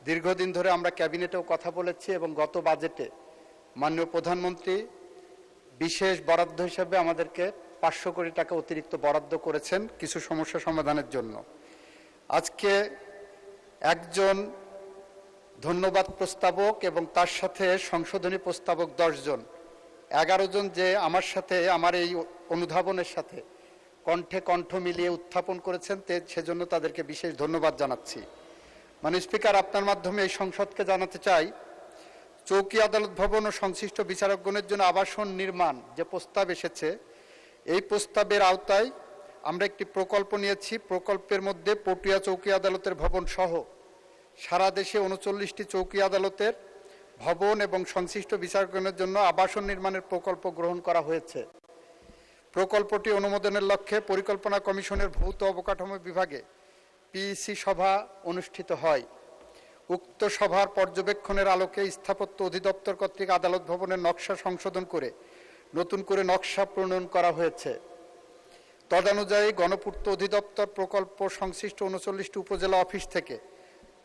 দীর্ঘদিন ধরে আমরা ক্যাবিনেটেও কথা বলেছি এবং গত বাজেটে মাননীয় প্রধানমন্ত্রী বিশেষ বরাদ্দ হিসেবে আমাদেরকে 500 কোটি টাকা অতিরিক্ত বরাদ্দ করেছেন কিছু সমস্যা সমাধানের জন্য। আজকে একজন ধন্যবাদ প্রস্তাবক এবং তার সাথে সংশোধনী প্রস্তাবক 10 জন, 11 জন যে আমার সাথে আমার এই অনুধাবনের সাথে কণ্ঠে কণ্ঠ মিলিয়ে উত্থাপন করেছেন, সেজন্য তাদেরকে বিশেষ ধন্যবাদ জানাচ্ছি। মাননীয় স্পিকার, আপনার মাধ্যমে এই সংসদকে জানাতে চাই, চৌকি আদালত ভবন ও সংশ্লিষ্ট বিচারকগণের জন্য আবাসন নির্মাণ যে প্রস্তাব এসেছে, এই প্রস্তাবের আওতায় আমরা একটি প্রকল্প নিয়েছি। প্রকল্পের মধ্যে পটিয়া চৌকি আদালতের ভবন সহ সারা দেশে 39টি চৌকি আদালতের ভবন এবং সংশ্লিষ্ট বিচারকগণের জন্য আবাসন নির্মাণের প্রকল্প গ্রহণ করা হয়েছে। প্রকল্পটি অনুমোদনের লক্ষ্যে পরিকল্পনা কমিশনের ভৌত অবকাঠামো বিভাগে পিইসি সভা অনুষ্ঠিত হয়। উক্ত সভার পর্যবেক্ষণের আলোকে স্থাপত্য অধিদপ্তর কর্তৃক আদালত ভবনের নকশা সংশোধন করে নতুন করে নকশা প্রণয়ন করা হয়েছে। তদানুযায়ী গণপূর্ত অধিদপ্তর প্রকল্প সংশ্লিষ্ট 39টি উপজেলা অফিস থেকে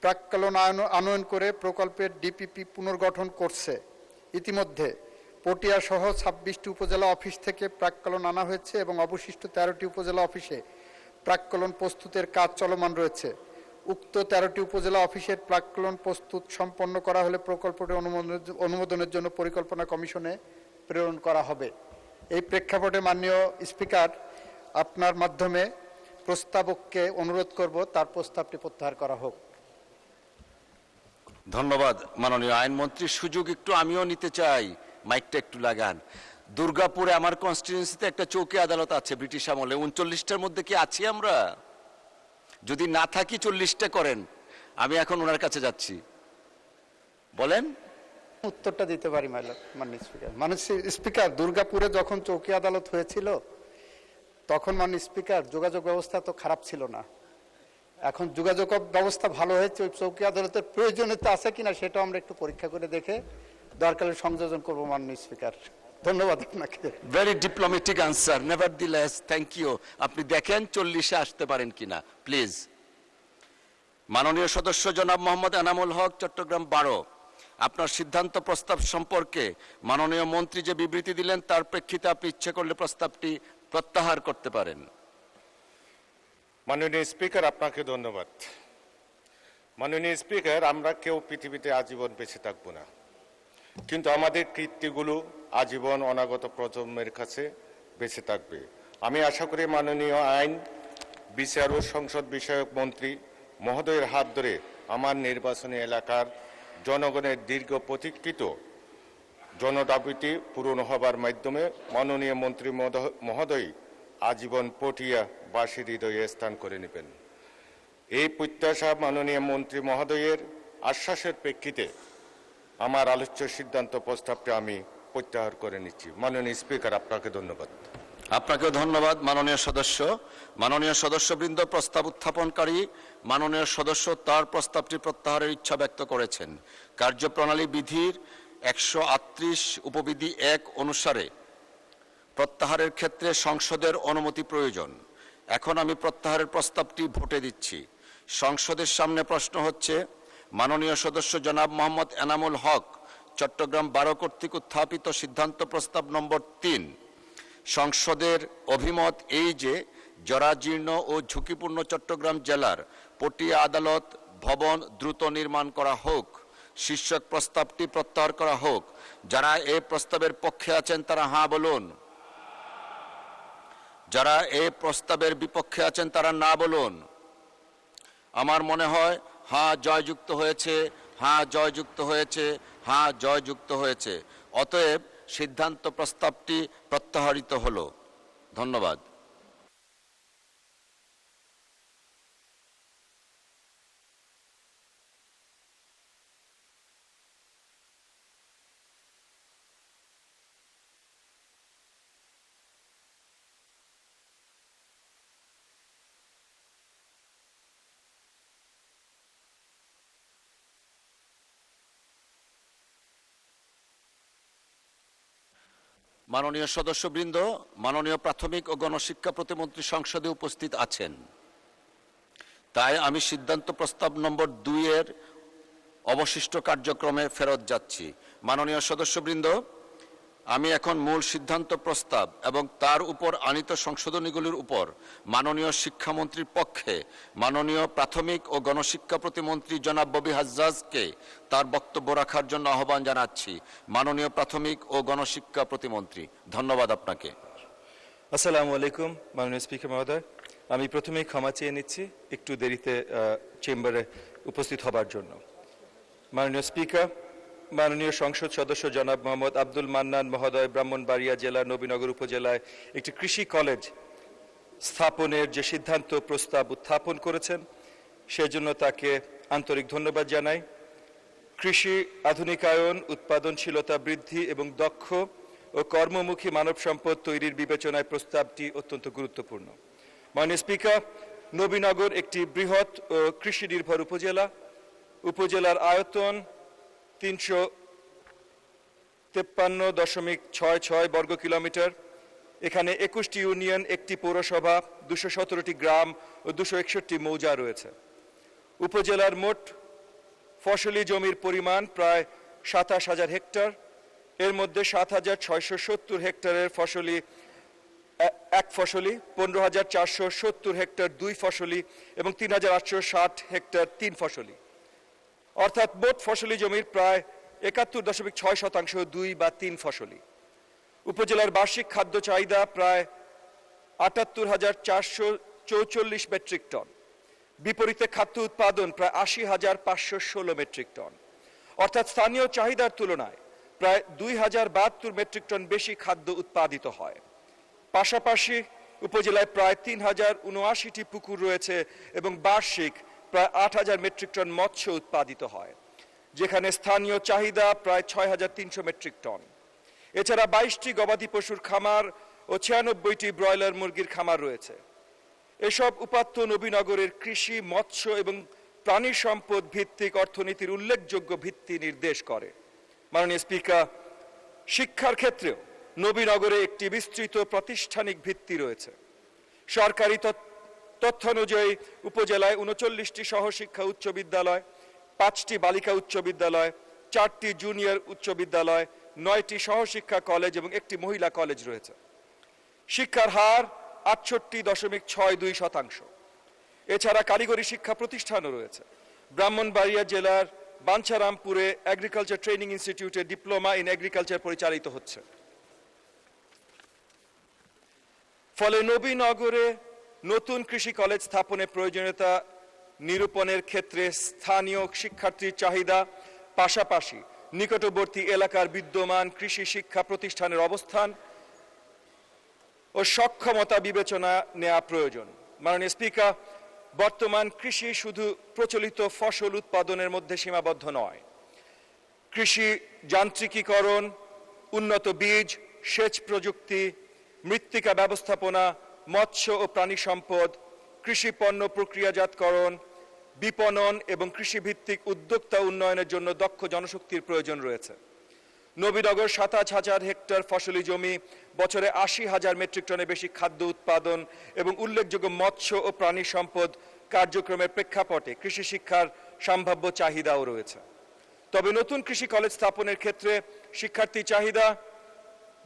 প্রাক্কলন আনয়ন করে প্রকল্পের ডিপিপি পুনর্গঠন করছে। ইতিমধ্যে পটিয়া সহ 26টি উপজেলা অফিস থেকে প্রাক্কলন আনা হয়েছে এবং অবশিষ্ট 13টি উপজেলা অফিসে প্রাক্কলন প্রস্তুতের কাজ চলমান রয়েছে। উক্ত 13টি উপজেলা অফিসের প্রাক্কলন প্রস্তুত সম্পন্ন করা হলে প্রকল্পটি অনুমোদনের জন্য পরিকল্পনা কমিশনে প্রেরণ করা হবে। এই প্রেক্ষাপটে মাননীয় স্পিকার, আপনার মাধ্যমে প্রস্তাবককে অনুরোধ করব তার প্রস্তাবটি প্রত্যাহার করা হোক। ধন্যবাদ মাননীয় আইনমন্ত্রী। সুযোগ একটু আমিও নিতে চাই, মাইকটা একটু লাগান। দুর্গাপুরে আমার কনস্টিটিউয়েন্সিতে একটা চৌকি আদালত আছে ব্রিটিশ আমলে। 39টার মধ্যে কি আছি আমরা? যদি না থাকি 40টা করেন। আমি এখন ওনার কাছে যাচ্ছি, বলেন। উত্তরটা দিতে পারি মাননীয় স্পিকার। মাননীয় স্পিকার, দুর্গাপুরে যখন চৌকি আদালত হয়েছিল তখন মাননীয় স্পিকার যোগাযোগ ব্যবস্থা তো খারাপ ছিল না। এখন যোগাযোগ ব্যবস্থা ভালো হয়েছে, ওই চৌকি আদালতের প্রয়োজনীয়তা আছে কিনা সেটাও আমরা একটু পরীক্ষা করে দেখে দরকারে সংযোজন করবো মাননীয় স্পিকার। ধন্যবাদ আপনাকে। Very diplomatic answer, nevertheless thank you. আপনি দেখেন 40-এ আসতে পারেন কিনা প্লিজ। মাননীয় সদস্য জনাব মোহাম্মদ এনামুল হক, চট্টগ্রাম 12। আপনার সিদ্ধান্ত প্রস্তাব সম্পর্কে মাননীয় মন্ত্রী যে বিবৃতি দিলেন তার প্রেক্ষিতে আপনি ইচ্ছে করলে প্রস্তাবটি প্রত্যাহার করতে পারেন। মাননীয় স্পিকার, আপনাকে ধন্যবাদ। মাননীয় স্পিকার, আমরা কেউ পৃথিবীতে আজীবন বেঁচে থাকবো না, কিন্তু আমাদের কীর্তিগুলো আজীবন অনাগত প্রজন্মের কাছে বেঁচে থাকবে। আমি আশা করি মাননীয় আইন, বিচার ও সংসদ বিষয়ক মন্ত্রী মহোদয়ের হাত ধরে আমার নির্বাচনী এলাকার জনগণের দীর্ঘ প্রতীক্ষিত জনদাবিটি পূরণ হবার মাধ্যমে মাননীয় মন্ত্রী মহোদয় আজীবন পটিয়া বাসীর হৃদয়ে স্থান করে নেবেন। এই প্রত্যাশা মাননীয় মন্ত্রী মহোদয়ের আশ্বাসের প্রেক্ষিতে আমার আলোচ্য সিদ্ধান্ত প্রস্তাবটি আমি প্রত্যাহার করে নিচ্ছি। মাননীয় স্পিকার, আপনাকে ধন্যবাদ। আপনাকে ধন্যবাদ মাননীয় সদস্যবৃন্দ। প্রস্তাব উত্থাপনকারী মাননীয় সদস্য তার প্রস্তাবটি প্রত্যাহারের ইচ্ছা ব্যক্ত করেছেন। কার্যপ্রণালী বিধির 138 উপবিধি 1 অনুসারে প্রত্যাহারের ক্ষেত্রে সংসদের অনুমতি প্রয়োজন। এখন আমি প্রত্যাহারের প্রস্তাবটি ভোটে দিচ্ছি। সংসদের সামনে প্রশ্ন হচ্ছে, মাননীয় সদস্য জনাব মোহাম্মদ এনামুল হক চট্টগ্রাম 12 কর্তৃক উত্থাপিত সিদ্ধান্ত প্রস্তাব নম্বর 3। সংসদের অভিমত এই যে জরাজীর্ণ ও ঝুঁকিপূর্ণ চট্টগ্রাম জেলার পটিয়া আদালত ভবন দ্রুত নির্মাণ করা হোক। শীর্ষক প্রস্তাবটি প্রত্যাহার করা হোক। যারা এই প্রস্তাবের পক্ষে আছেন তারা হাঁ বলুন। যারা এই প্রস্তাবের বিপক্ষে আছেন তারা না বলুন। আমার মনে হয় হাঁ জয়যুক্ত হয়েছে, হাঁ জয়যুক্ত হয়েছে, হাঁ জয়যুক্ত হয়েছে। অতএব সিদ্ধান্ত প্রস্তাবটি প্রত্যাহারিত হলো। ধন্যবাদ। মাননীয় সদস্যবৃন্দ, মাননীয় প্রাথমিক ও গণশিক্ষা প্রতিমন্ত্রী সংসদে উপস্থিত আছেন। তাই আমি সিদ্ধান্ত প্রস্তাব নম্বর 2 এর অবশিষ্ট কার্যক্রমে ফেরত যাচ্ছি। মাননীয় সদস্যবৃন্দ, আমি এখন মূল সিদ্ধান্ত প্রস্তাব এবং তার উপর আনিত সংশোধনীগুলির উপর মাননীয় শিক্ষামন্ত্রীর পক্ষে মাননীয় প্রাথমিক ও গণশিক্ষা প্রতিমন্ত্রী জনাব ববি হাজ্জাজকে তার বক্তব্য রাখার জন্য আহ্বান জানাচ্ছি। মাননীয় প্রাথমিক ও গণশিক্ষা প্রতিমন্ত্রী, ধন্যবাদ আপনাকে। আসসালামু আলাইকুম মাননীয় স্পিকার মহোদয়, আমি প্রথমেই ক্ষমা চেয়ে নিচ্ছি একটু দেরিতে চেম্বারে উপস্থিত হবার জন্য। মাননীয় স্পিকার, মাননীয় সংসদ সদস্য জনাব মোহাম্মদ আব্দুল মান্নান মহোদয় ব্রাহ্মণবাড়িয়া জেলার নবীনগর উপজেলায় একটি কৃষি কলেজ স্থাপনের যে সিদ্ধান্ত প্রস্তাব উত্থাপন করেছেন সেজন্য তাকে আন্তরিক ধন্যবাদ জানাই। কৃষি আধুনিকায়ন, উৎপাদনশীলতা বৃদ্ধি এবং দক্ষ ও কর্মমুখী মানব সম্পদ তৈরির বিবেচনায় প্রস্তাবটি অত্যন্ত গুরুত্বপূর্ণ। মাননীয় স্পিকার, নবীনগর একটি বৃহৎ ও কৃষি নির্ভর উপজেলা। উপজেলার আয়তন 353.66 বর্গ কিলোমিটার। এখানে 21টি ইউনিয়ন, একটি পৌরসভা, 217টি গ্রাম ও 261টি মৌজা রয়েছে। উপজেলার মোট ফসলি জমির পরিমাণ প্রায় 27,000 হেক্টর। এর মধ্যে 7,670 হেক্টরের ফসলি এক ফসলি, 15,470 হেক্টর 2 ফসলি এবং 3,860 হেক্টর 3 ফসলি, অর্থাৎ মোট ফসলি জমির প্রায় 71.6% 2 বা 3 ফসলি। উপজেলার বার্ষিক খাদ্য চাহিদা প্রায় 78,444 মেট্রিক টন। বিপরীতে খাদ্য উৎপাদন প্রায় 80,516 মেট্রিক টন, অর্থাৎ স্থানীয় চাহিদার তুলনায় প্রায় 2,072 মেট্রিক টন বেশি খাদ্য উৎপাদিত হয়। পাশাপাশি উপজেলায় প্রায় 3,079টি পুকুর রয়েছে এবং বার্ষিক প্রায় 8,000 মেট্রিক টন মৎস্য উৎপাদিত হয়, যেখানে স্থানীয় চাহিদা প্রায় 6,300 মেট্রিক টন। এছাড়া 22টি গবাদি পশুর খামার ও 96টি ব্রয়লার মুরগির খামার রয়েছে। এসব উপাত্ত নবীনগরের কৃষি, মৎস্য এবং প্রাণী সম্পদ ভিত্তিক অর্থনীতির উল্লেখযোগ্য ভিত্তি নির্দেশ করে। মাননীয় স্পিকার, শিক্ষার ক্ষেত্রেও নবীনগরে একটি বিস্তৃত প্রাতিষ্ঠানিক ভিত্তি রয়েছে। সরকারি তথ্য অনুযায়ী উপজেলায় 39টি সহশিক্ষা উচ্চ বিদ্যালয়, 5টি বালিকা উচ্চ বিদ্যালয়, 4টি জুনিয়র উচ্চ বিদ্যালয়, 9টি সহশিক্ষা কলেজ এবং একটি মহিলা কলেজ রয়েছে। শিক্ষার হার 68.62%। এছাড়া কারিগরি শিক্ষা প্রতিষ্ঠানও রয়েছে। ব্রাহ্মণবাড়িয়া জেলার বাঞ্ছারামপুরে এগ্রিকালচার ট্রেনিং ইনস্টিটিউটে ডিপ্লোমা ইন এগ্রিকালচার পরিচালিত হচ্ছে। ফলে নবীনগরে নতুন কৃষি কলেজ স্থাপনের প্রয়োজনীয়তা নিরূপণের ক্ষেত্রে স্থানীয় শিক্ষার্থীর চাহিদা, পাশাপাশি নিকটবর্তী এলাকার বিদ্যমান কৃষি শিক্ষা প্রতিষ্ঠানের অবস্থান ও সক্ষমতা বিবেচনা নেওয়া প্রয়োজন। মাননীয় স্পিকার, বর্তমান কৃষি শুধু প্রচলিত ফসল উৎপাদনের মধ্যে সীমাবদ্ধ নয়। কৃষি যান্ত্রিকীকরণ, উন্নত বীজ, সেচ প্রযুক্তি, মৃত্তিকা ব্যবস্থাপনা, মৎস্য ও প্রাণী সম্পদ, কৃষি পণ্য প্রক্রিয়াজাতকরণ, বিপণন এবং কৃষিভিত্তিক উদ্যোক্তা উন্নয়নের জন্য দক্ষ জনশক্তির প্রয়োজন রয়েছে। নবীনগর 27,000 হেক্টর ফসলি জমি, বছরে 80,000 মেট্রিক টনের বেশি খাদ্য উৎপাদন এবং উল্লেখযোগ্য মৎস্য ও প্রাণী সম্পদ কার্যক্রমের প্রেক্ষাপটে কৃষি শিক্ষার সম্ভাব্য চাহিদাও রয়েছে। তবে নতুন কৃষি কলেজ স্থাপনের ক্ষেত্রে শিক্ষার্থী চাহিদা,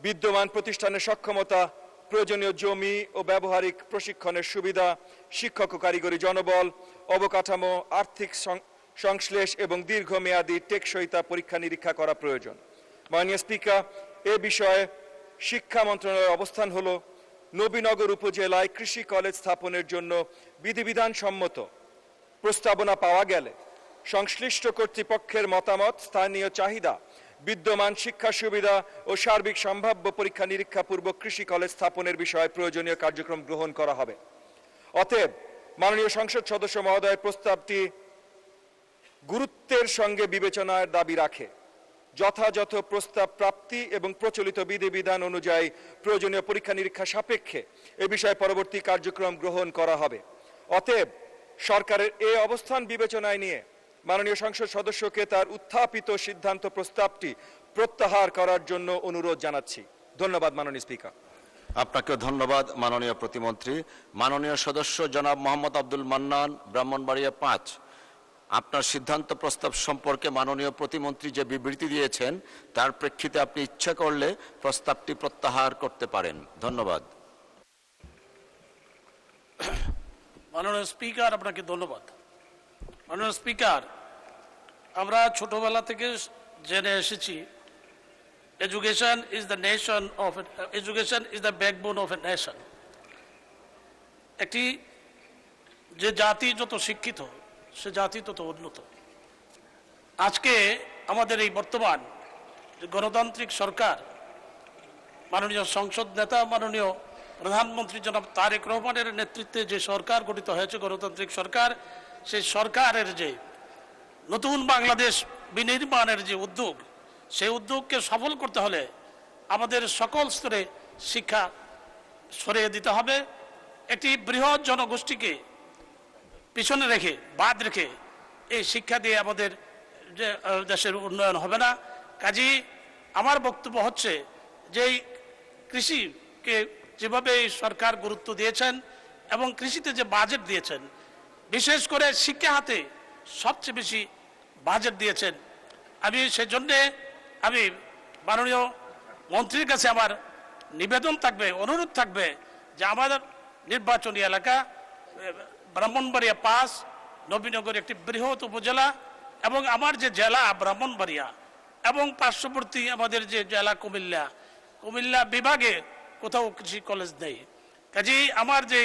বিদ্যমান প্রতিষ্ঠানের সক্ষমতা, প্রয়োজনীয় জমি ও ব্যবহারিক প্রশিক্ষণের সুবিধা, শিক্ষক ও কারিগরি জনবল, অবকাঠামো, আর্থিক সংশ্লেষ এবং দীর্ঘমেয়াদী টেকসইতা পরীক্ষা নিরীক্ষা করা প্রয়োজন। মাননীয় স্পিকার, এ বিষয়ে শিক্ষা মন্ত্রণালয়ের অবস্থান হলো নবীনগর উপজেলায় কৃষি কলেজ স্থাপনের জন্য বিধিবিধান সম্মত প্রস্তাবনা পাওয়া গেলে সংশ্লিষ্ট কর্তৃপক্ষের মতামত, স্থানীয় চাহিদা, বিদ্যমান শিক্ষা সুবিধা ও সার্বিক সম্ভাব্য পরীক্ষা নিরীক্ষা পূর্বক কৃষি কলেজ স্থাপনের বিষয়ে প্রয়োজনীয় কার্যক্রম গ্রহণ করা হবে। অতএব মাননীয় সংসদ সদস্য মহোদয়ের প্রস্তাবটি গুরুত্বের সঙ্গে বিবেচনার দাবি রাখে। যথাযথ প্রস্তাব প্রাপ্তি এবং প্রচলিত বিধিবিধান অনুযায়ী প্রয়োজনীয় পরীক্ষা নিরীক্ষা সাপেক্ষে এ বিষয়ে পরবর্তী কার্যক্রম গ্রহণ করা হবে। অতএব সরকারের এ অবস্থান বিবেচনায় নিয়ে মাননীয় সংসদ সদস্যকে তার উত্থাপিত সিদ্ধান্ত প্রস্তাবটি প্রত্যাহার করার জন্য অনুরোধ জানাচ্ছি। ধন্যবাদ মাননীয় স্পিকার। আপনাকে ধন্যবাদ মাননীয় প্রতিমন্ত্রী। মাননীয় সদস্য জনাব মোহাম্মদ আব্দুল মান্নান, ব্রাহ্মণবাড়িয়া 5, আপনার সিদ্ধান্ত প্রস্তাব সম্পর্কে মাননীয় প্রতিমন্ত্রী যে বিবৃতি দিয়েছেন তার প্রেক্ষিতে আপনি ইচ্ছা করলে প্রস্তাবটি প্রত্যাহার করতে পারেন। ধন্যবাদ। মাননীয় স্পিকার, আপনাকে ধন্যবাদ। মাননীয় স্পিকার, আমরা ছোটবেলা থেকে জেনে এসেছি education is the backbone of a nation. একটি যে জাতি যত শিক্ষিত সে জাতি তত উন্নত। আজকে আমাদের এই বর্তমান যে গণতান্ত্রিক সরকার, মাননীয় সংসদ নেতা মাননীয় প্রধানমন্ত্রী জনাব তারেক রহমানের নেতৃত্বে যে সরকার গঠিত হয়েছে, গণতান্ত্রিক সরকার, সেই সরকারের যে নতুন বাংলাদেশ বিনির্মাণের যে উদ্যোগ, সেই উদ্যোগকে সফল করতে হলে আমাদের সকল স্তরে শিক্ষা সরিয়ে দিতে হবে। একটি বৃহৎ জনগোষ্ঠীকে পিছনে রেখে, বাদ রেখে এই শিক্ষা দিয়ে আমাদের যে দেশের উন্নয়ন হবে না। কাজেই আমার বক্তব্য হচ্ছে যে কৃষিকে যেভাবে এই সরকার গুরুত্ব দিয়েছেন এবং কৃষিতে যে বাজেট দিয়েছেন, বিশেষ করে শিক্ষা হাতে সবচেয়ে বেশি বাজেট দিয়েছেন, আমি সেজন্যে আমি মাননীয় মন্ত্রীর কাছে আমার নিবেদন থাকবে, অনুরোধ থাকবে যে আমাদের নির্বাচনী এলাকা ব্রাহ্মণবাড়িয়া 5, নবীনগর একটি বৃহৎ উপজেলা এবং আমার যে জেলা ব্রাহ্মণবাড়িয়া এবং পার্শ্ববর্তী আমাদের যে জেলা কুমিল্লা বিভাগে কোথাও কৃষি কলেজ নেই। কাজেই আমার যে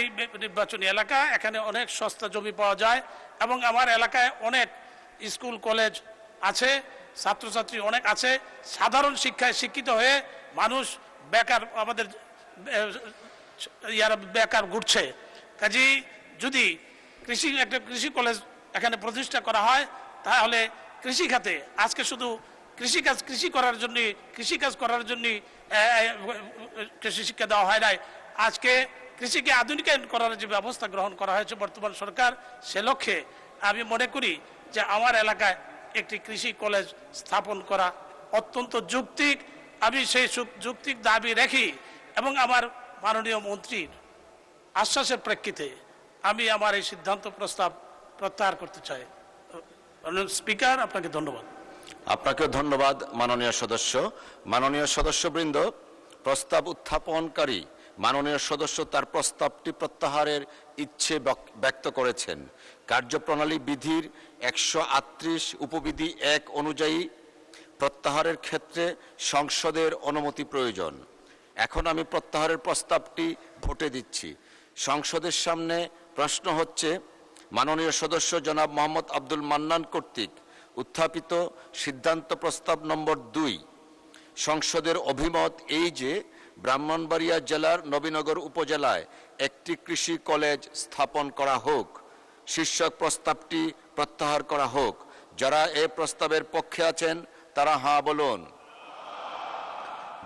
নির্বাচনী এলাকা, এখানে অনেক সস্তা জমি পাওয়া যায় এবং আমার এলাকায় অনেক স্কুল কলেজ আছে, ছাত্রছাত্রী অনেক আছে। সাধারণ শিক্ষায় শিক্ষিত হয়ে মানুষ বেকার, আমাদের বেকার ঘুরছে। কাজেই যদি একটা কৃষি কলেজ এখানে প্রতিষ্ঠা করা হয়, তাহলে কৃষি খাতে আজকে শুধু কৃষিকাজ করার জন্য কৃষি শিক্ষা দেওয়া হয় নাই, আজকে কৃষিকে আধুনিকায়ন করার যে ব্যবস্থা গ্রহণ করা হয়েছে বর্তমান সরকার, সে লক্ষ্যে আমি মনে করি যে আমার এলাকায় একটি কৃষি কলেজ স্থাপন করা অত্যন্ত যৌক্তিক। আমি সেই যৌক্তিক দাবি রাখি এবং আমার মাননীয় মন্ত্রীর আশ্বাসের প্রেক্ষিতে আমি আমার এই সিদ্ধান্ত প্রস্তাব প্রত্যাহার করতে চাই। স্পিকার, আপনাকে ধন্যবাদ। আপনাকে ধন্যবাদ মাননীয় সদস্য। মাননীয় সদস্যবৃন্দ, প্রস্তাব উত্থাপনকারী মাননীয় সদস্য তার প্রস্তাবটি প্রত্যাহারের ইচ্ছে ব্যক্ত করেছেন। কার্যপ্রণালী বিধির 138 উপবিধি 1 অনুযায়ী প্রত্যাহারের ক্ষেত্রে সংসদের অনুমতি প্রয়োজন। এখন আমি প্রত্যাহারের প্রস্তাবটি ভোটে দিচ্ছি। সংসদের সামনে প্রশ্ন হচ্ছে, মাননীয় সদস্য জনাব মোহাম্মদ আব্দুল মান্নান কর্তৃক উত্থাপিত সিদ্ধান্ত প্রস্তাব নম্বর 2। সংসদের অভিমত এই যে ব্রাহ্মণবাড়িয়া জেলার নবীনগর উপজেলায় একটি কৃষি কলেজ স্থাপন করা হোক। শীর্ষক প্রস্তাবটি প্রত্যাহার করা হোক। যারা এই প্রস্তাবের পক্ষে আছেন তারা হাঁ বলুন।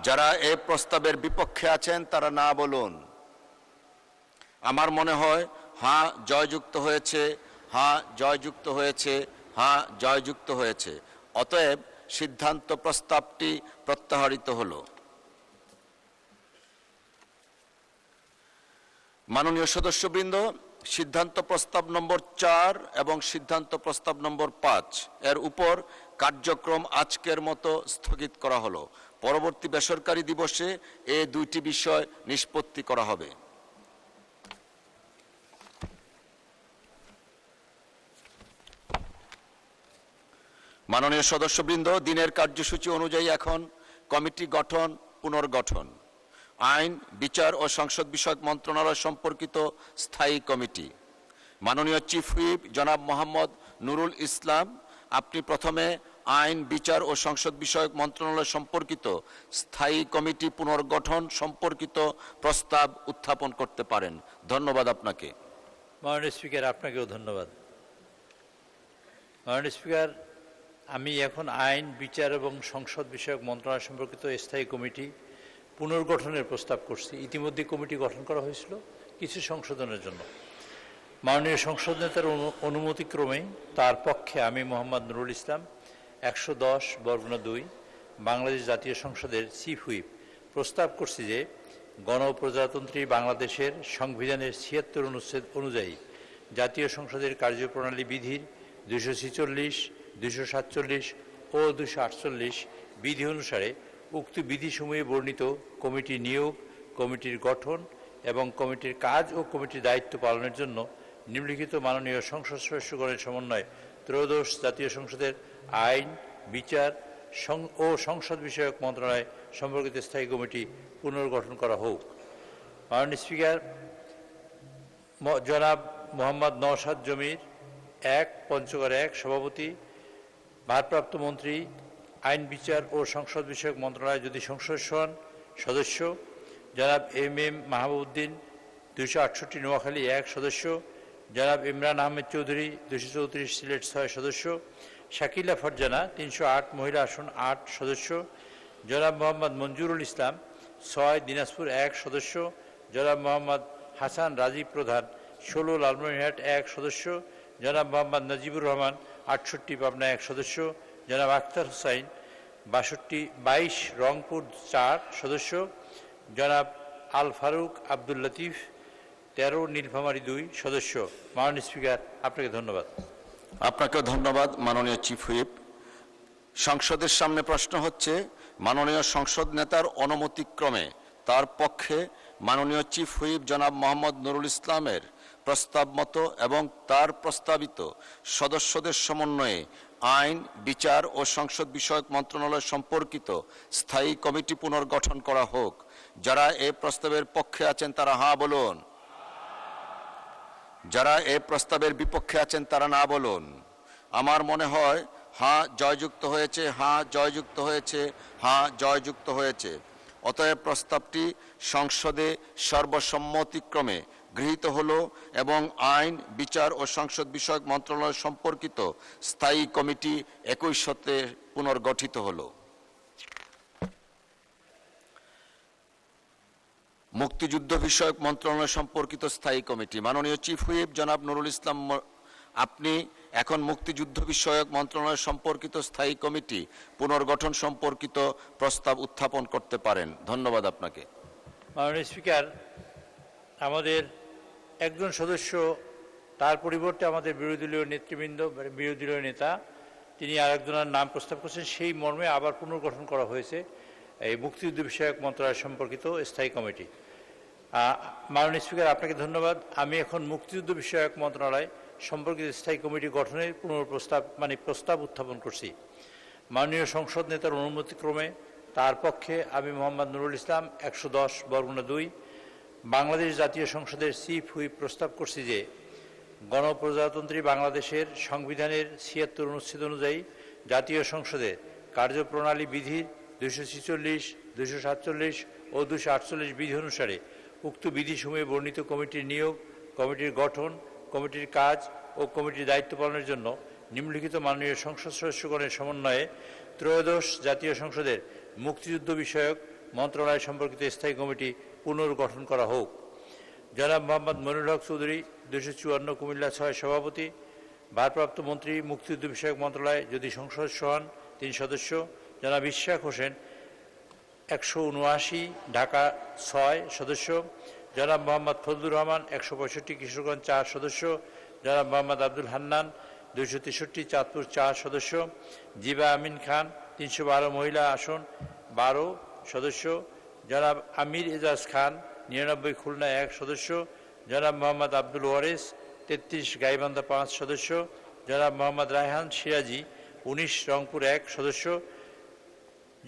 যারা এই প্রস্তাবের বিপক্ষে আছেন তারা না বলুন। আমার মনে হয় হাঁ জয়যুক্ত হয়েছে, হাঁ জয়যুক্ত হয়েছে, হাঁ জয়যুক্ত হয়েছে। অতএব সিদ্ধান্ত প্রস্তাবটি প্রত্যাহারিত হলো। মাননীয় সদস্যবৃন্দ, সিদ্ধান্ত প্রস্তাব নম্বর 4 এবং সিদ্ধান্ত প্রস্তাব নম্বর 5 এর উপর কার্যক্রম আজকের মতো স্থগিত করা হলো। পরবর্তী বেসরকারি দিবসে এই দুইটি বিষয় নিষ্পত্তি করা হবে। মাননীয় সদস্যবৃন্দ, দিনের কার্যসূচি অনুযায়ী এখন কমিটি গঠন, পুনর্গঠন, আইন, বিচার ও সংসদ বিষয়ক মন্ত্রণালয় সম্পর্কিত স্থায়ী কমিটি। মাননীয় চিফ হুইপ জনাব মোহাম্মদ নুরুল ইসলাম, আপনি প্রথমে আইন, বিচার ও সংসদ বিষয়ক মন্ত্রণালয় সম্পর্কিত স্থায়ী কমিটি পুনর্গঠন সম্পর্কিত প্রস্তাব উত্থাপন করতে পারেন। ধন্যবাদ আপনাকে। মাননীয় স্পিকার, আপনাকেও ধন্যবাদ। মাননীয় স্পিকার, আমি এখন আইন, বিচার এবং সংসদ বিষয়ক মন্ত্রণালয় সম্পর্কিত স্থায়ী কমিটি পুনর্গঠনের প্রস্তাব করছি। ইতিমধ্যে কমিটি গঠন করা হয়েছিল কিছু সংশোধনের জন্য। মাননীয় সংসদ নেতার অনুমতিক্রমে তার পক্ষে আমি মোহাম্মদ নুরুল ইসলাম 110/2 বাংলাদেশ জাতীয় সংসদের চিফ হুইপ প্রস্তাব করছি যে গণপ্রজাতন্ত্রী বাংলাদেশের সংবিধানের 76 অনুচ্ছেদ অনুযায়ী জাতীয় সংসদের কার্যপ্রণালী বিধির 246, 247 ও 248 বিধি অনুসারে উক্ত বিধিসমূহে বর্ণিত কমিটি নিয়োগ, কমিটির গঠন এবং কমিটির কাজ ও কমিটির দায়িত্ব পালনের জন্য নিম্নলিখিত মাননীয় সংসদ সদস্যগণের সমন্বয়ে ত্রয়োদশ জাতীয় সংসদের আইন, বিচার ও সংসদ বিষয়ক মন্ত্রণালয় সম্পর্কিত স্থায়ী কমিটি পুনর্গঠন করা হোক। মাননীয় স্পিকার, জনাব মোহাম্মদ নওশাদ জমির 1 পঞ্চগড় 1 সভাপতি, ভারপ্রাপ্ত মন্ত্রী, আইন, বিচার ও সংসদ বিষয়ক মন্ত্রণালয় যদি সংসদ সদস্য। জনাব এম মাহবুবউদ্দিন 268 নোয়াখালী 1 সদস্য। জনাব ইমরান আহমেদ চৌধুরী 234 সিলেট 6 সদস্য। শাকিলা ফরজানা 308 মহিলা আসন 8 সদস্য। জনাব মোহাম্মদ মঞ্জুরুল ইসলাম 6 দিনাজপুর 1 সদস্য। জনাব মোহাম্মদ হাসান রাজীব প্রধান 16 লালমনিরহাট 1 সদস্য। জনাব মোহাম্মদ নাজিবুর রহমান 68 পাবনা 1 সদস্য। জনাব আখতার হুসাইন 22 রংপুর 4 সদস্য। জনাব আল ফারুক আব্দুল লতিফ 13 নীলফামারী 2 সদস্য। মাননীয় স্পিকার, আপনাকে ধন্যবাদ। আপনাকেও ধন্যবাদ মাননীয় চিফ হুইপ। সংসদের সামনে প্রশ্ন হচ্ছে, মাননীয় সংসদ নেতার অনুমতিক্রমে তার পক্ষে মাননীয় চিফ হুইপ জনাব মোহাম্মদ নুরুল ইসলামের প্রস্তাব মতো এবং তার প্রস্তাবিত সদস্যদের সমন্বয়ে আইন, বিচার ও সংসদ বিষয়ক মন্ত্রণালয় সম্পর্কিত স্থায়ী কমিটি পুনর্গঠন করা হোক। যারা এই প্রস্তাবের পক্ষে আছেন তারা হাঁ বলুন। যারা এই প্রস্তাবের বিপক্ষে আছেন তারা না বলুন। আমার মনে হয় হাঁ জয়যুক্ত হয়েছে, হাঁ জয়যুক্ত হয়েছে, হাঁ জয়যুক্ত হয়েছে। অতএব প্রস্তাবটি সংসদে সর্বসম্মতিক্রমে গৃহীত হলো এবং আইন, বিচার ও সংসদ বিষয়ক মন্ত্রণালয় সম্পর্কিত স্থায়ী কমিটি 21 পুনর্গঠিত হলো। মুক্তিযুদ্ধ বিষয়ক মন্ত্রণালয় সম্পর্কিত স্থায়ী কমিটি। মাননীয় চিফ হুইপ জনাব নুরুল ইসলাম, আপনি এখন মুক্তিযুদ্ধ বিষয়ক মন্ত্রণালয় সম্পর্কিত স্থায়ী কমিটি পুনর্গঠন সম্পর্কিত প্রস্তাব উত্থাপন করতে পারেন। ধন্যবাদ আপনাকে। মাননীয় স্পিকার, আমাদের একজন সদস্য, তার পরিবর্তে আমাদের বিরোধী দলীয় নেতৃবৃন্দ, বিরোধী দলীয় নেতা, তিনি আরেকজনের নাম প্রস্তাব করছেন। সেই মর্মে আবার পুনর্গঠন করা হয়েছে এই মুক্তিযুদ্ধ বিষয়ক মন্ত্রণালয় সম্পর্কিত স্থায়ী কমিটি। মাননীয় স্পিকার, আপনাকে ধন্যবাদ। আমি এখন মুক্তিযুদ্ধ বিষয়ক মন্ত্রণালয় সম্পর্কিত স্থায়ী কমিটি গঠনের প্রস্তাব উত্থাপন করছি। মাননীয় সংসদ নেতার অনুমতিক্রমে তার পক্ষে আমি মোহাম্মদ নুরুল ইসলাম 110/2 বাংলাদেশ জাতীয় সংসদের চিফ হুইপ প্রস্তাব করছি যে গণপ্রজাতন্ত্রী বাংলাদেশের সংবিধানের 76 অনুচ্ছেদ অনুযায়ী জাতীয় সংসদের কার্যপ্রণালী বিধির 246, 247 ও 248 বিধি অনুসারে উক্ত বিধিসমূহে বর্ণিত কমিটির নিয়োগ, কমিটির গঠন, কমিটির কাজ ও কমিটির দায়িত্ব পালনের জন্য নিম্নলিখিত মাননীয় সংসদ সদস্যগণের সমন্বয়ে ত্রয়োদশ জাতীয় সংসদের মুক্তিযুদ্ধ বিষয়ক মন্ত্রণালয় সম্পর্কিত স্থায়ী কমিটি পুনর্গঠন করা হোক। জনাব মোহাম্মদ মনিরুল হক চৌধুরী 254 কুমিল্লা 6 সভাপতি, ভারপ্রাপ্ত মন্ত্রী মুক্তিযুদ্ধ বিষয়ক মন্ত্রণালয় যদি সংসদ সহান 3 সদস্য, জনাব ইশাক হোসেন 179 ঢাকা 6 সদস্য, জনাব মোহাম্মদ ফজলুর রহমান 165 কিশোরগঞ্জ 4 সদস্য, জনাব মোহাম্মদ আব্দুল হান্নান 263 চাঁদপুর 4 সদস্য, জিবা আমিন খান 312 মহিলা আসন 12 সদস্য, জনাব আমির এজাজ খান 99 খুলনা 1 সদস্য, জনাব মোহাম্মদ আব্দুল ওয়ারিস 33 গাইবান্ধা 5 সদস্য, জনাব মোহাম্মদ রায়হান সিরাজি 19 রংপুর 1 সদস্য,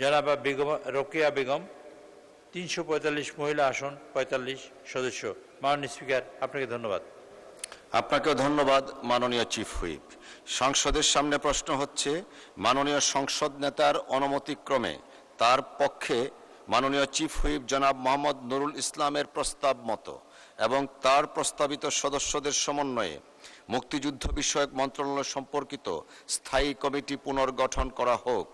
জনাব রোকেয়া বেগম 345 মহিলা আসন 45 সদস্য। মাননীয় স্পিকার, আপনাকে ধন্যবাদ। আপনাকেও ধন্যবাদ মাননীয় চিফ হুইপ। সংসদের সামনে প্রশ্ন হচ্ছে মাননীয় সংসদ নেতার অনুমতিক্রমে তার পক্ষে মাননীয় চিফ হুইপ জনাব মোহাম্মদ নুরুল ইসলামের প্রস্তাব মতো এবং তার প্রস্তাবিত সদস্যদের সমন্বয়ে মুক্তিযুদ্ধ বিষয়ক মন্ত্রণালয় সম্পর্কিত স্থায়ী কমিটি পুনর্গঠন করা হোক।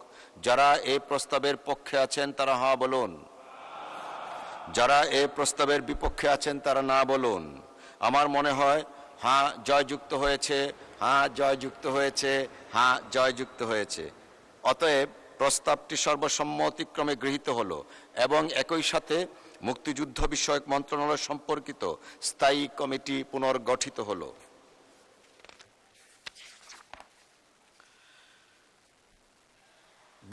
যারা এই প্রস্তাবের পক্ষে আছেন তারা হ্যাঁ বলুন, যারা এই প্রস্তাবের বিপক্ষে আছেন তারা না বলুন। আমার মনে হয় হ্যাঁ জয়যুক্ত হয়েছে, হ্যাঁ জয়যুক্ত হয়েছে, হ্যাঁ জয়যুক্ত হয়েছে। অতএব প্রস্তাবটি সর্বসম্মতিক্রমে গৃহীত হলো এবং একই সাথে মুক্তিযুদ্ধ বিষয়ক মন্ত্রণালয় সম্পর্কিত স্থায়ী কমিটি পুনর্গঠিত হলো।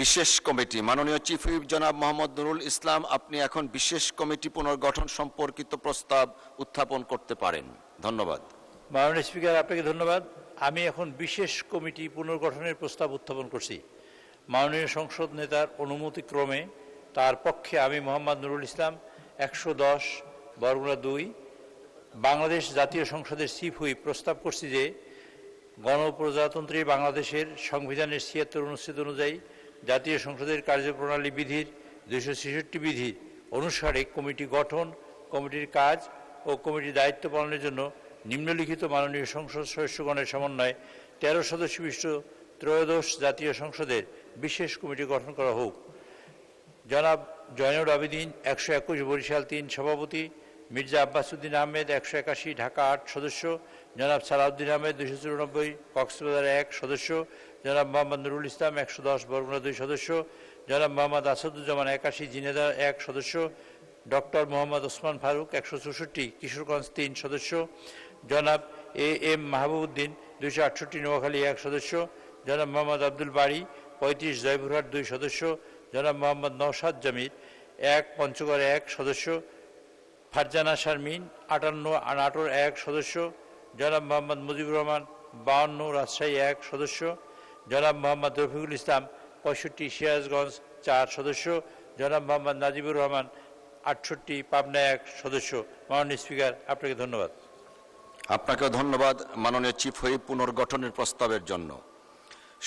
বিশেষ কমিটি, মাননীয় চিফ হুইপ জনাব মোহাম্মদ নুরুল ইসলাম, আপনি এখন বিশেষ কমিটি পুনর্গঠন সম্পর্কিত প্রস্তাব উত্থাপন করতে পারেন। ধন্যবাদ। মাননীয় স্পিকার, আপনাকে ধন্যবাদ। আমি এখন বিশেষ কমিটি পুনর্গঠনের প্রস্তাব উত্থাপন করছি। মাননীয় সংসদ নেতার অনুমতিক্রমে তার পক্ষে আমি মোহাম্মদ নুরুল ইসলাম 110/2 বাংলাদেশ জাতীয় সংসদের চিফ হুইপ প্রস্তাব করছি যে গণপ্রজাতন্ত্রী বাংলাদেশের সংবিধানের 76 অনুচ্ছেদ অনুযায়ী জাতীয় সংসদের কার্যপ্রণালী বিধির 266 বিধি অনুসারে কমিটি গঠন, কমিটির কাজ ও কমিটির দায়িত্ব পালনের জন্য নিম্নলিখিত মাননীয় সংসদ সদস্যগণের সমন্বয়ে 13 সদস্য বিশিষ্ট ত্রয়োদশ জাতীয় সংসদের বিশেষ কমিটি গঠন করা হোক। জনাব জয়নুল আবেদিন 121 বরিশাল 3 সভাপতি, মির্জা আব্বাস উদ্দিন আহমেদ 181 ঢাকা 8 সদস্য, জনাব সালাউদ্দিন আহমেদ 294 কক্সবাজার 1 সদস্য, জনাব মোহাম্মদ নুরুল ইসলাম 110/2 সদস্য, জনাব মোহাম্মদ আসাদুজ্জামান 81 জিনেদা 1 সদস্য, ডক্টর মোহাম্মদ ওসমান ফারুক 164 কিশোরগঞ্জ 3 সদস্য, জনাব এম মাহবুবউদ্দিন 268 নোয়াখালী 1 সদস্য, জনাব মোহাম্মদ আব্দুল বাড়ি 35 জয়পুরহাট 2 সদস্য, জনাব মোহাম্মদ নওশাদ জামির 1 পঞ্চগড় 1 সদস্য, ফারজানা শারমিন 58 নাটোর 1 সদস্য, জনাব মোহাম্মদ মুজিবুর রহমান 52 রাজশাহী 1 সদস্য, জনাব মোহাম্মদ রফিকুল ইসলাম 65 সিরাজগঞ্জ 4 সদস্য, জনাব মোহাম্মদ নাজিবুর রহমান 68 পাবনা 1 সদস্য। মাননীয় স্পিকার, আপনাকে ধন্যবাদ। আপনাকেও ধন্যবাদ মাননীয় চিফ হুইপ পুনর্গঠনের প্রস্তাবের জন্য।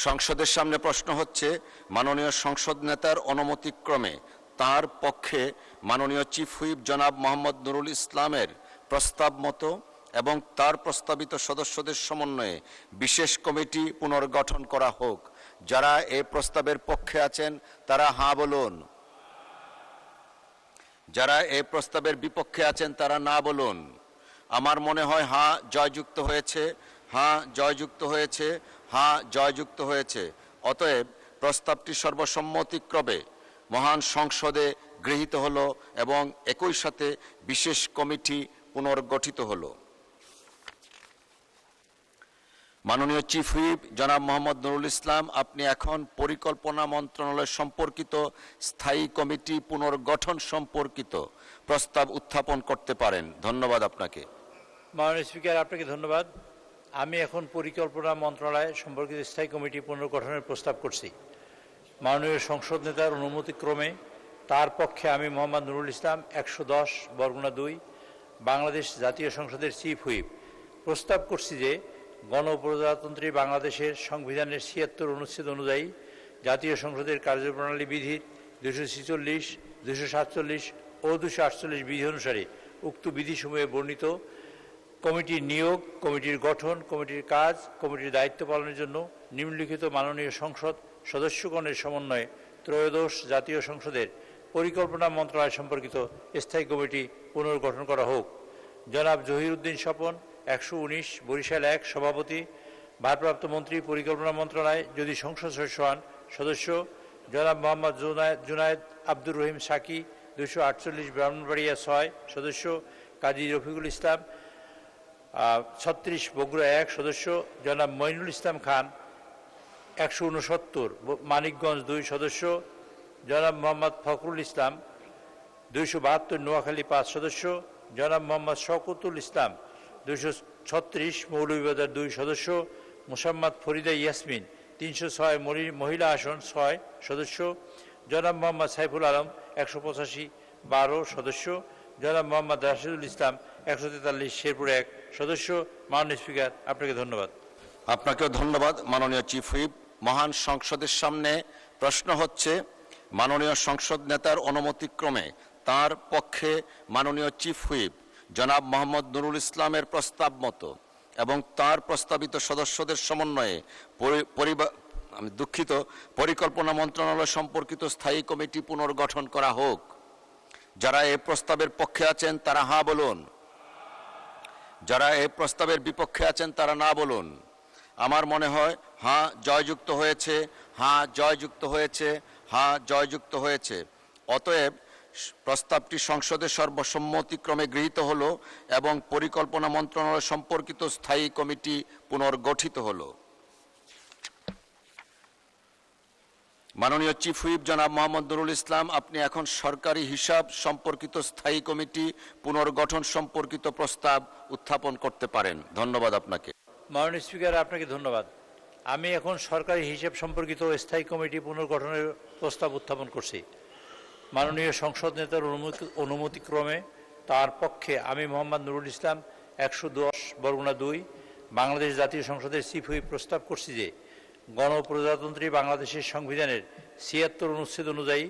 সংসদের সামনে প্রশ্ন হচ্ছে মাননীয় সংসদ নেতার অনুমতিক্রমে তার পক্ষে মাননীয় চিফ হুইপ জনাব মোহাম্মদ নুরুল ইসলামের প্রস্তাব মতো এবং তার প্রস্তাবিত সদস্যদের সমন্বয়ে বিশেষ কমিটি পুনর্গঠন করা হোক। যারা এই প্রস্তাবের পক্ষে আছেন তারা হ্যাঁ বলুন, যারা এই প্রস্তাবের বিপক্ষে আছেন তারা না বলুন। আমার মনে হয় হ্যাঁ জয়যুক্ত হয়েছে, হ্যাঁ জয়যুক্ত হয়েছে, হ্যাঁ জয়যুক্ত হয়েছে। অতএব প্রস্তাবটি সর্বসম্মতিক্রমে মহান সংসদে গৃহীত হলো এবং একই সাথে বিশেষ কমিটি পুনর্গঠিত হলো। মাননীয় চিফ হুইপ জনাব মোহাম্মদ নুরুল ইসলাম, আপনি এখন পরিকল্পনা মন্ত্রণালয় সম্পর্কিত স্থায়ী কমিটি পুনর্গঠন সম্পর্কিত প্রস্তাব উত্থাপন করতে পারেন। ধন্যবাদ আপনাকে। মাননীয় স্পিকার, আপনাকে ধন্যবাদ। আমি এখন পরিকল্পনা মন্ত্রণালয় সম্পর্কিত স্থায়ী কমিটি পুনর্গঠনের প্রস্তাব করছি। মাননীয় সংসদ নেতার অনুমতিক্রমে তার পক্ষে আমি মোহাম্মদ নুরুল ইসলাম 110 বরগুনা 2 বাংলাদেশ জাতীয় সংসদের চিফ হুইপ প্রস্তাব করছি যে গণপ্রজাতন্ত্রী বাংলাদেশের সংবিধানের 76 অনুচ্ছেদ অনুযায়ী জাতীয় সংসদের কার্যপ্রণালী বিধির 246, 247 ও 248 বিধি অনুসারে উক্ত বিধিসমূহে বর্ণিত কমিটির নিয়োগ, কমিটির গঠন, কমিটির কাজ, কমিটির দায়িত্ব পালনের জন্য নিম্নলিখিত মাননীয় সংসদ সদস্যগণের সমন্বয়ে ত্রয়োদশ জাতীয় সংসদের পরিকল্পনা মন্ত্রণালয় সম্পর্কিত স্থায়ী কমিটি পুনর্গঠন করা হোক। জনাব জহিরুদ্দিন স্বপন 119 বরিশাল 1 সভাপতি, ভারপ্রাপ্ত মন্ত্রী পরিকল্পনা মন্ত্রণালয় যদি সংসদ সদস্য হন। সদস্য জনাব মোহাম্মদ জুনায়েদ আব্দুর রহিম সাকি 248 ব্রাহ্মণবাড়িয়া 6 সদস্য, কাজী রফিকুল ইসলাম 36 বগুড়া 1 সদস্য, জনাব মঈনুল ইসলাম খান 169 মানিকগঞ্জ 2 সদস্য, জনাব মোহাম্মদ ফখরুল ইসলাম 272 নোয়াখালী 5 সদস্য, জনাব মোহাম্মদ শওকতুল ইসলাম 236 মৌলভীবাজার 2 সদস্য, মোসাম্মদ ফরিদা ইয়াসমিন 306 মহিলা আসন 6 সদস্য, জনাব মোহাম্মদ সাইফুল আলম 185 12 সদস্য, জনাব মোহাম্মদ রাশিদুল ইসলাম 143 শেরপুর 1 সদস্য। মাননীয় স্পিকার, আপনাকে ধন্যবাদ। আপনাকেও ধন্যবাদ মাননীয় চিফ হুইপ। মহান সংসদের সামনে প্রশ্ন হচ্ছে, মাননীয় সংসদ নেতার অনুমতিক্রমে তার পক্ষে মাননীয় চিফ হুইপ জনাব মোহাম্মদ নুরুল ইসলামের প্রস্তাব মতো এবং তার প্রস্তাবিত সদস্যদের সমন্বয়ে পরিকল্পনা মন্ত্রণালয় সম্পর্কিত স্থায়ী কমিটি পুনর্গঠন করা হোক। যারা এই প্রস্তাবের পক্ষে আছেন তারা হ্যাঁ বলুন, যারা এই প্রস্তাবের বিপক্ষে আছেন তারা না বলুন। আমার মনে হয় হ্যাঁ জয়যুক্ত হয়েছে, হ্যাঁ জয়যুক্ত হয়েছে, হ্যাঁ জয়যুক্ত হয়েছে। অতএব প্রস্তাবটি সংসদে সর্বসম্মতিক্রমে গৃহীত হলো এবং পরিকল্পনা মন্ত্রণালয় সম্পর্কিত স্থায়ী কমিটি পুনর্গঠিত হলো। মাননীয় চিফ হুইপ জনাব মোহাম্মদ নুরুল ইসলাম, আপনি এখন সরকারি হিসাব সম্পর্কিত স্থায়ী কমিটি পুনর্গঠন সম্পর্কিত প্রস্তাব উত্থাপন করতে পারেন। ধন্যবাদ আপনাকে। মাননীয় স্পিকার, আপনাকে ধন্যবাদ। আমি এখন সরকারি হিসাব সম্পর্কিত স্থায়ী কমিটি পুনর্গঠনের প্রস্তাব উত্থাপন করছি। মাননীয় সংসদ নেতার অনুমতিক্রমে তার পক্ষে আমি মোহাম্মদ নুরুল ইসলাম 110 বরগুনা 2 বাংলাদেশ জাতীয় সংসদের চিফ হুইপ প্রস্তাব করছি যে গণপ্রজাতন্ত্রী বাংলাদেশের সংবিধানের 76 অনুচ্ছেদ অনুযায়ী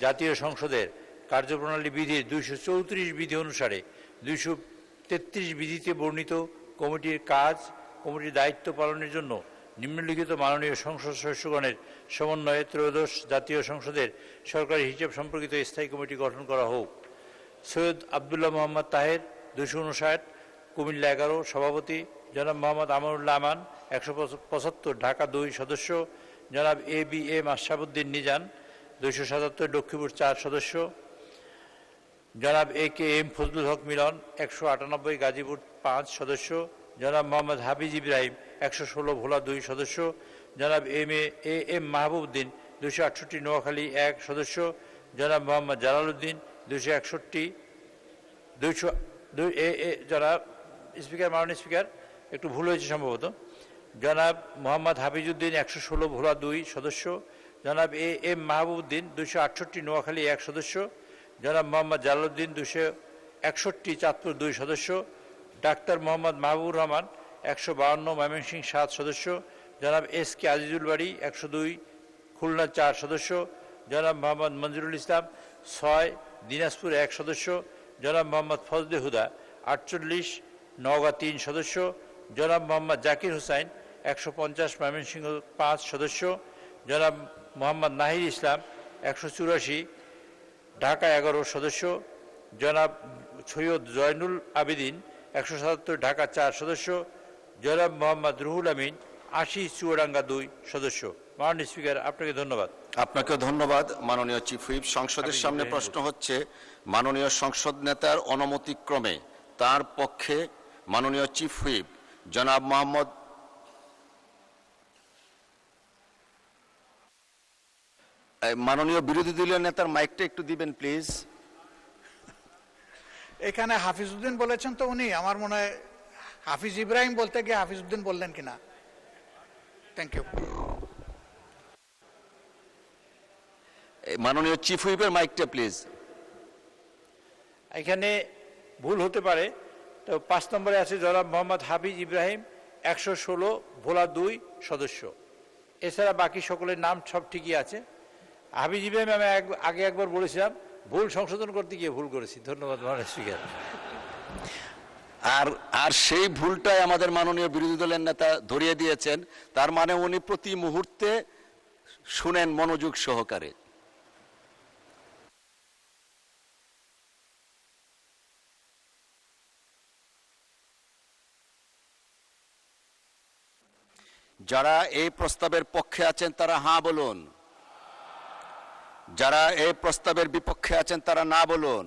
জাতীয় সংসদের কার্যপ্রণালী বিধির 234 বিধি অনুসারে 233 বিধিতে বর্ণিত কমিটির কাজ, কমিটির দায়িত্ব পালনের জন্য নিম্নলিখিত মাননীয় সংসদ সদস্যগণের সমন্বয়ে ত্রয়োদশ জাতীয় সংসদের সরকারি হিসাব সম্পর্কিত স্থায়ী কমিটি গঠন করা হোক। সৈয়দ আবদুল্লাহ মোহাম্মদ তাহের 259 কুমিল্লা 11 সভাপতি, জনাব মোহাম্মদ আমানুল্লাহ আমান 175 ঢাকা 2 সদস্য, জনাব ABM আশরাফুদ্দিন নিজান 277 লক্ষ্মীপুর 4 সদস্য, জনাব AKM ফজলুল হক মিলন 198 গাজীপুর 5 সদস্য, জনাব মোহাম্মদ হাফিজ ইব্রাহিম 116 ভোলা 2 সদস্য, জনাব AM মাহবুব উদ্দিন 268 নোয়াখালী 1 সদস্য, জনাব মোহাম্মদ জালালউদ্দিন 261 জনাব স্পিকার, মাননীয় স্পিকার একটু ভুল হয়েছে সম্ভবত, জনাব মোহাম্মদ হাফিজউদ্দিন 116 ভোলা 2 সদস্য, জনাব AM মাহবুব উদ্দিন 268 নোয়াখালী 1 সদস্য, জনাব মোহাম্মদ জালালউদ্দিন 261 চাঁদপুর 2 সদস্য, ডাক্তার মোহাম্মদ মাহবুবুর রহমান 152 ময়মনসিংহ 7 সদস্য, জনাব SK আজিজুল বাড়ি 102 খুলনা 4 সদস্য, জনাব মোহাম্মদ মঞ্জুরুল ইসলাম 6 দিনাজপুর 1 সদস্য, জনাব মোহাম্মদ ফজলে হুদা 48 নওগাঁ 3 সদস্য, জনাব মোহাম্মদ জাকির হুসাইন 150 ময়মনসিংহ 5 সদস্য, জনাব মোহাম্মদ নাহির ইসলাম 184 ঢাকা 11 সদস্য, জনাব সৈয়দ জয়নুল আবেদিন 177 ঢাকা 4 সদস্য, জনাব মোহাম্মদ রুহুল আমিন 80 চুয়াডাঙ্গা 2 সদস্য। মাননীয় স্পিকার, আপনাকে ধন্যবাদ। আপনাকে ধন্যবাদ মাননীয় চিফ হুইপ। সংসদের সামনে প্রশ্ন হচ্ছে, মাননীয় সংসদ নেতার অনুমতিক্রমে তার পক্ষে মাননীয় চিফ হুইপ জনাব মোহাম্মদ মাননীয় বিরোধী দলীয় নেতার মাইকটা একটু দিবেন প্লিজ। এখানে হাফিজউদ্দিন বলেছেন, তো উনি আমার মনে হয় হাফিজ ইব্রাহিম বলতে গিয়ে হাফিজউদ্দিন বললেন কিনা। Thank you. মাননীয় চিফ হুইপের মাইকটা প্লিজ। এখানে ভুল হতে পারে, তো 5 নম্বরে আছে জনাব মোহাম্মদ হাফিজ ইব্রাহিম, 116 ভোলা 2 সদস্য। এছাড়া বাকি সকলের নাম সব ঠিকই আছে। হাফিজ ইব্রাহিম আমি আগে একবার বলেছিলাম, ভুল সংশোধন করতে গিয়ে ভুল করেছি। ধন্যবাদ মাননীয় স্পিকার। আর সেই ভুলটাই আমাদের মাননীয় বিরোধী দলের নেতা ধরিয়ে দিয়েছেন, তার মানে উনি প্রতি মুহূর্তে শুনেন মনোযোগ সহকারে। যারা এই প্রস্তাবের পক্ষে আছেন তারা হ্যাঁ বলুন, যারা এই প্রস্তাবের বিপক্ষে আছেন তারা না বলুন।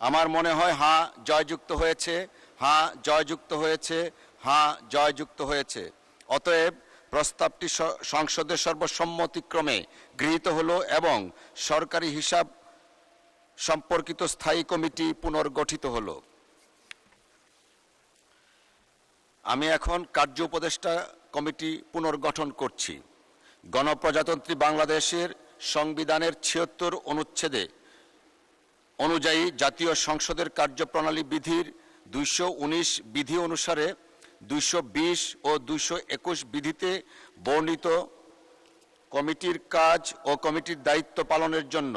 আমার মনে হয় হ্যাঁ জয়যুক্ত হয়েছে, হ্যাঁ জয়যুক্ত হয়েছে, হ্যাঁ জয়যুক্ত হয়েছে। অতএব প্রস্তাবটি সংসদের সর্বসম্মতিক্রমে গৃহীত হলো এবং সরকারি হিসাব সম্পর্কিত স্থায়ী কমিটি পুনর্গঠিত হলো। আমি এখন কার্য উপদেষ্টা কমিটি পুনর্গঠন করছি। গণপ্রজাতন্ত্রী বাংলাদেশের সংবিধানের 76 অনুচ্ছেদে অনুযায়ী জাতীয় সংসদের কার্যপ্রণালী বিধির 219 বিধি অনুসারে 220 ও 221 বিধিতে বর্ণিত কমিটির কাজ ও কমিটির দায়িত্ব পালনের জন্য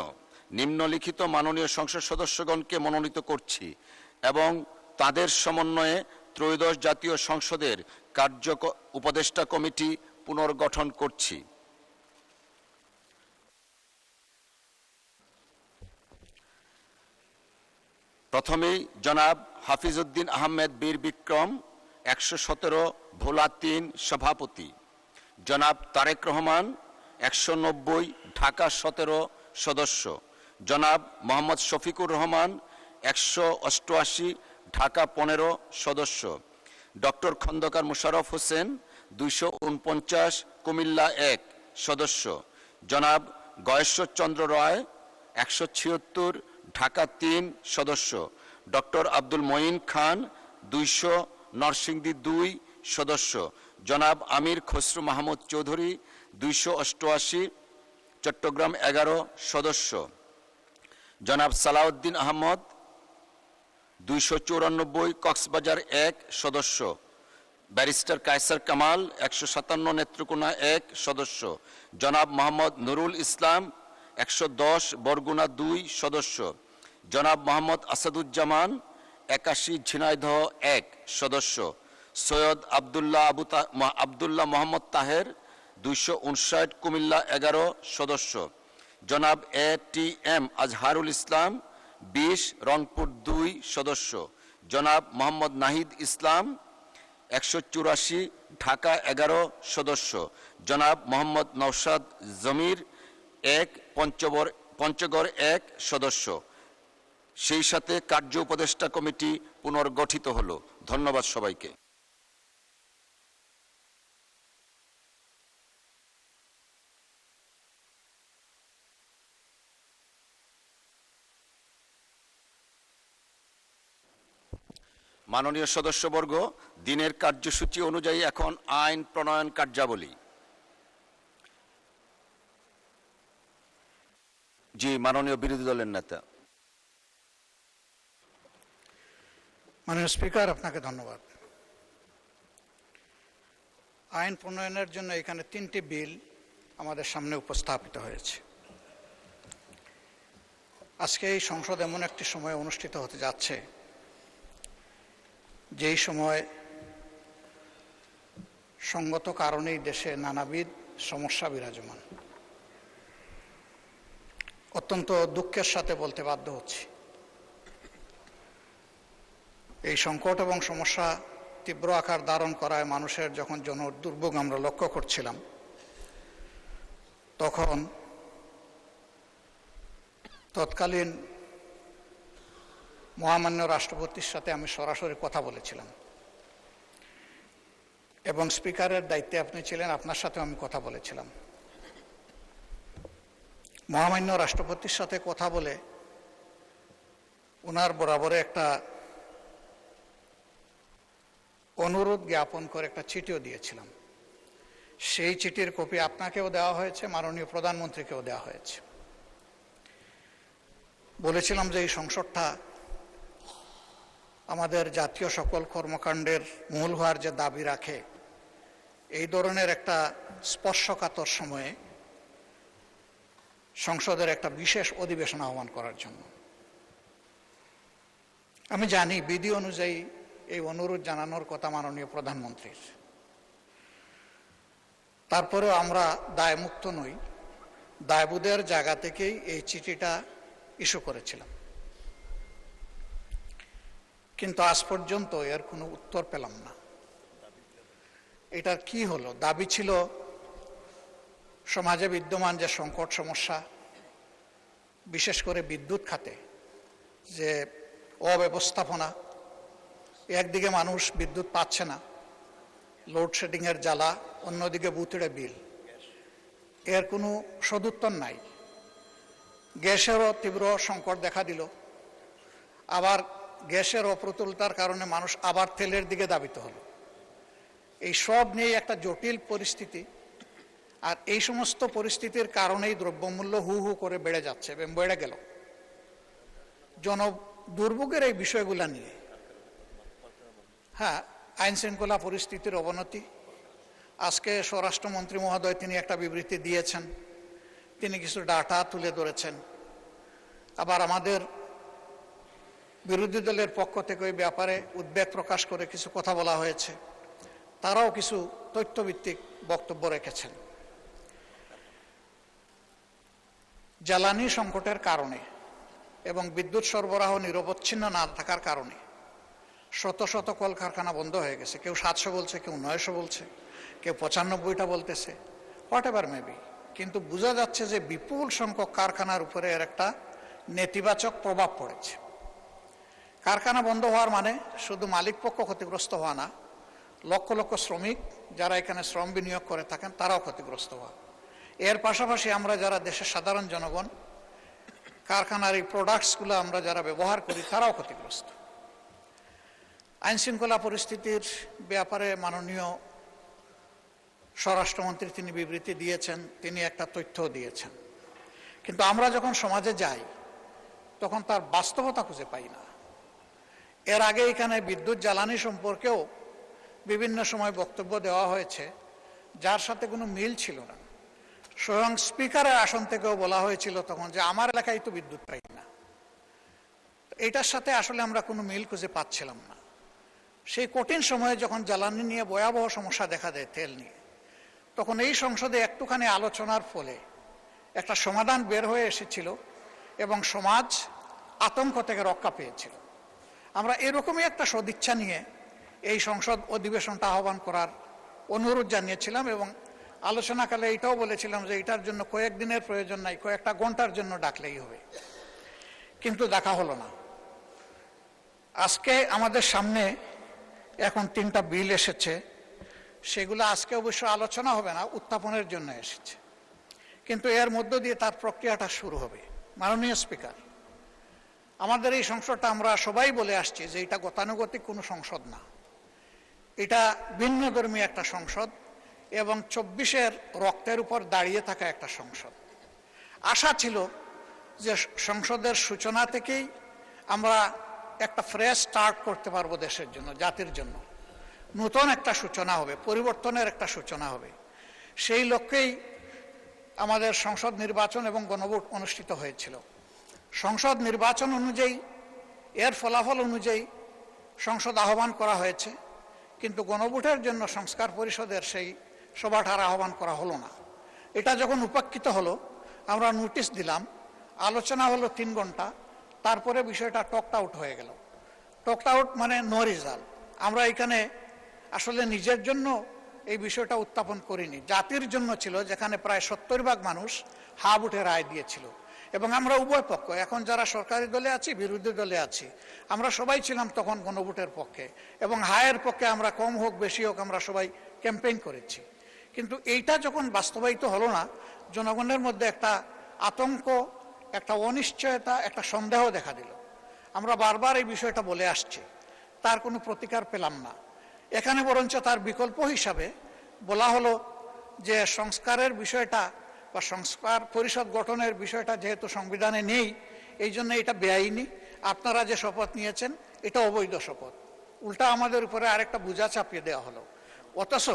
নিম্নলিখিত মাননীয় সংসদ সদস্যগণকে মনোনীত করছি এবং তাদের সমন্বয়ে ত্রয়োদশ জাতীয় সংসদের কার্য উপদেষ্টা কমিটি পুনর্গঠন করছি। প্রথমেই জনাব হাফিজউদ্দিন আহমেদ বীর বিক্রম, 117 ভোলা 3 সভাপতি। জনাব তারেক রহমান, 190 ঢাকা 17 সদস্য। জনাব মোহাম্মদ শফিকুর রহমান, 188 ঢাকা 15 সদস্য। ডক্টর খন্দকার মুশাররফ হোসেন, 249 কুমিল্লা 1 সদস্য। জনাব গয়েশ্বরচন্দ্র রায়, 176 ঢাকা 3 সদস্য। ডক্টর আব্দুল মঈন খান, 200 নরসিংদী 2 সদস্য। জনাব আমির খসরু মাহমুদ চৌধুরী, 288 চট্টগ্রাম 11 সদস্য। জনাব সালাউদ্দিন আহমদ, 294 কক্সবাজার 1 সদস্য। ব্যারিস্টার কায়সার কামাল, 157 নেত্রকোনা 1 সদস্য। জনাব মোহাম্মদ নুরুল ইসলাম, 110 বরগুনা 2 সদস্য। জনাব মোহাম্মদ আসাদুজ্জামান, 81 ঝিনাইদহ 1 সদস্য। সৈয়দ আবদুল্লাহ মোহাম্মদ তাহের, 259 কুমিল্লা 11 সদস্য। জনাব ATM আজহারুল ইসলাম, 20 রংপুর 2 সদস্য। জনাব মোহাম্মদ নাহিদ ইসলাম, 184 ঢাকা 11 সদস্য। জনাব মোহাম্মদ নওশাদ জমির, 1 পঞ্চগড় 1 সদস্য। সেই সাথে কার্য উপদেষ্টা কমিটি পুনর্গঠিত হলো। ধন্যবাদ সবাইকে। মাননীয় সদস্যবর্গ, দিনের কার্যসূচি অনুযায়ী এখন আইন প্রণয়ন কার্যাবলী। জি, মাননীয় বিরোধী দলের নেতা। মাননীয় স্পিকার, আপনাকে ধন্যবাদ। আইন প্রণয়নের জন্য এখানে 3টি বিল আমাদের সামনে উপস্থাপিত হয়েছে। আজকে এই সংসদ এমন একটি সময় অনুষ্ঠিত হতে যাচ্ছে যেই সময় সঙ্গত কারণেই দেশে নানাবিধ সমস্যা বিরাজমান। অত্যন্ত দুঃখের সাথে বলতে বাধ্য হচ্ছি, এই সংকট এবং সমস্যা তীব্র আকার ধারণ করায় মানুষের যখন দুর্ভোগ আমরা লক্ষ্য করছিলাম, তখন তৎকালীন মহামান্য রাষ্ট্রপতির সাথে আমি সরাসরি কথা বলেছিলাম এবং স্পিকারের দায়িত্বে আপনি ছিলেন, আপনার সাথেও আমি কথা বলেছিলাম। মহামান্য রাষ্ট্রপতির সাথে কথা বলে ওনার বরাবরে একটা অনুরোধ জ্ঞাপন করে একটা চিঠিও দিয়েছিলাম। সেই চিঠির কপি আপনাকেও দেওয়া হয়েছে, মাননীয় প্রধানমন্ত্রীকেও দেওয়া হয়েছে। বলেছিলাম যে এই সংসদটা আমাদের জাতীয় সকল কর্মকাণ্ডের মূল হওয়ার যে দাবি রাখে, এই ধরনের একটা স্পর্শকাতর সময়ে সংসদের একটা বিশেষ অধিবেশন আহ্বান করার জন্য। আমি জানি বিধি অনুযায়ী এই অনুরোধ জানানোর কথা মাননীয় প্রধানমন্ত্রীর, তারপরেও আমরা দায়মুক্ত নই, দায়বোধের জায়গা থেকেই এই চিঠিটা ইস্যু করেছিলাম। কিন্তু আজ পর্যন্ত এর কোনো উত্তর পেলাম না। এটার কি হলো? দাবি ছিল সমাজে বিদ্যমান যে সংকট সমস্যা, বিশেষ করে বিদ্যুৎ খাতে যে অব্যবস্থাপনা, একদিকে মানুষ বিদ্যুৎ পাচ্ছে না, লোডশেডিংয়ের জ্বালা, অন্যদিকে বুথড়ে বিল, এর কোনো সদুত্তর নাই। গ্যাসেরও তীব্র সংকট দেখা দিল, আবার গ্যাসের অপ্রতুলতার কারণে মানুষ আবার তেলের দিকে ধাবিত হলো। এই সব নিয়ে একটা জটিল পরিস্থিতি, আর এই সমস্ত পরিস্থিতির কারণেই দ্রব্যমূল্য হু হু করে বেড়ে যাচ্ছে এবং বেড়ে গেল। দুর্ভোগের এই বিষয়গুলো নিয়ে আইন শৃঙ্খলা পরিস্থিতির অবনতি, আজকে স্বরাষ্ট্রমন্ত্রী মহোদয় তিনি একটা বিবৃতি দিয়েছেন, তিনি কিছু ডাটা তুলে ধরেছেন। আবার আমাদের বিরোধী দলের পক্ষ থেকে ওই ব্যাপারে উদ্বেগ প্রকাশ করে কিছু কথা বলা হয়েছে, তারাও কিছু তথ্যভিত্তিক বক্তব্য রেখেছেন। জ্বালানি সংকটের কারণে এবং বিদ্যুৎ সরবরাহ নিরবচ্ছিন্ন না থাকার কারণে শত শত কলকারখানা বন্ধ হয়ে গেছে। কেউ 700 বলছে, কেউ 900 বলছে, কেউ 95টা বলতেছে, হোয়াট এভার মেবি। কিন্তু বোঝা যাচ্ছে যে বিপুল সংখ্যক কারখানার উপরে এর একটা নেতিবাচক প্রভাব পড়েছে। কারখানা বন্ধ হওয়ার মানে শুধু মালিক পক্ষ ক্ষতিগ্রস্ত হওয়া না, লক্ষ লক্ষ শ্রমিক যারা এখানে শ্রম বিনিয়োগ করে থাকেন তারাও ক্ষতিগ্রস্ত হওয়া। এর পাশাপাশি আমরা যারা দেশের সাধারণ জনগণ, কারখানার এই প্রোডাক্টসগুলো আমরা যারা ব্যবহার করি তারাও ক্ষতিগ্রস্ত। আইন শৃঙ্খলা পরিস্থিতির ব্যাপারে মাননীয় স্বরাষ্ট্রমন্ত্রী তিনি বিবৃতি দিয়েছেন, তিনি একটা তথ্যও দিয়েছেন। কিন্তু আমরা যখন সমাজে যাই তখন তার বাস্তবতা খুঁজে পাই না। এর আগে এখানে বিদ্যুৎ জ্বালানি সম্পর্কেও বিভিন্ন সময় বক্তব্য দেওয়া হয়েছে যার সাথে কোনো মিল ছিল না। স্বয়ং স্পিকারের আসন থেকেও বলা হয়েছিল তখন যে আমার এলাকায় তো বিদ্যুৎ পাই না। এটার সাথে আসলে আমরা কোনো মিল খুঁজে পাচ্ছিলাম না। সেই কঠিন সময়ে যখন জ্বালানি নিয়ে ভয়াবহ সমস্যা দেখা দেয়, তেল নিয়ে, তখন এই সংসদে একটুখানি আলোচনার ফলে একটা সমাধান বের হয়ে এসেছিল এবং সমাজ আতঙ্ক থেকে রক্ষা পেয়েছিল। আমরা এরকমই একটা সদিচ্ছা নিয়ে এই সংসদ অধিবেশনটা আহ্বান করার অনুরোধ জানিয়েছিলাম এবং আলোচনাকালে এটাও বলেছিলাম যে এটার জন্য কয়েকদিনের প্রয়োজন নাই, কয়েকটা ঘন্টার জন্য ডাকলেই হবে। কিন্তু দেখা হলো না। আজকে আমাদের সামনে এখন 3টা বিল এসেছে, সেগুলো আজকে অবশ্য আলোচনা হবে না, উত্থাপনের জন্য এসেছে, কিন্তু এর মধ্য দিয়ে তার প্রক্রিয়াটা শুরু হবে। মাননীয় স্পিকার, আমাদের এই সংসদটা আমরা সবাই বলে আসছি যে এটা গতানুগতিক কোনো সংসদ না, এটা ভিন্নধর্মী একটা সংসদ এবং 24-এর রক্তের উপর দাঁড়িয়ে থাকা একটা সংসদ। আশা ছিল যে সংসদের সূচনা থেকেই আমরা একটা ফ্রেশ স্টার্ট করতে পারবো দেশের জন্য, জাতির জন্য। নতুন একটা সূচনা হবে, পরিবর্তনের একটা সূচনা হবে। সেই লক্ষ্যেই আমাদের সংসদ নির্বাচন এবং গণভোট অনুষ্ঠিত হয়েছিল। সংসদ নির্বাচন অনুযায়ী, এর ফলাফল অনুযায়ী সংসদ আহ্বান করা হয়েছে, কিন্তু গণভোটের জন্য সংস্কার পরিষদের সেই সভাটার আহ্বান করা হলো না। এটা যখন উপেক্ষিত হলো, আমরা নোটিশ দিলাম, আলোচনা হলো 3 ঘন্টা, তারপরে বিষয়টা টকড আউট হয়ে গেল। টকড আউট মানে নো রেজাল্ট। আমরা এখানে আসলে নিজের জন্য এই বিষয়টা উত্থাপন করিনি, জাতির জন্য ছিল, যেখানে প্রায় 70% মানুষ হা ভোটে রায় দিয়েছিল। এবং আমরা উভয় পক্ষ, এখন যারা সরকারি দলে আছি, বিরোধী দলে আছি, আমরা সবাই ছিলাম তখন গণভোটের পক্ষে এবং হায়ের পক্ষে। আমরা কম হোক বেশি হোক আমরা সবাই ক্যাম্পেইন করেছি। কিন্তু এইটা যখন বাস্তবায়িত হলো না, জনগণের মধ্যে একটা আতঙ্ক, একটা অনিশ্চয়তা, একটা সন্দেহ দেখা দিল। আমরা বারবার এই বিষয়টা বলে আসছি, তার কোনো প্রতিকার পেলাম না। এখানে বরঞ্চ তার বিকল্প হিসাবে বলা হলো যে সংস্কারের বিষয়টা বা সংস্কার পরিষদ গঠনের বিষয়টা যেহেতু সংবিধানে নেই, এই জন্য এটা বেআইনি, আপনারা যে শপথ নিয়েছেন এটা অবৈধ শপথ। উল্টা আমাদের উপরে আরেকটা বোঝা চাপিয়ে দেওয়া হলো। অথচ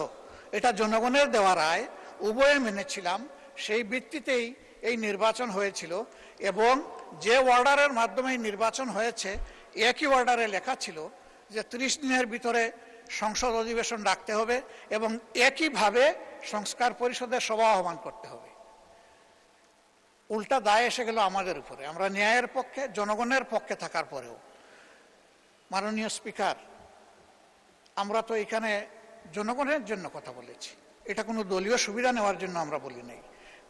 এটা জনগণের দেওয়া রায়, উভয়ে মেনেছিলাম, সেই ভিত্তিতেই এই নির্বাচন হয়েছিল এবং যে অর্ডারের মাধ্যমে নির্বাচন হয়েছে একই অর্ডারে লেখা ছিল যে 30 দিনের ভিতরে সংসদ অধিবেশন ডাকতে হবে এবং একইভাবে সংস্কার পরিষদের সভা আহ্বান করতে হবে। উল্টা দায় এসে গেল আমাদের উপরে, আমরা ন্যায়ের পক্ষে, জনগণের পক্ষে থাকার পরেও। মাননীয় স্পিকার, আমরা তো এখানে জনগণের জন্য কথা বলেছি, এটা কোনো দলীয় সুবিধা নেওয়ার জন্য আমরা বলি নাই।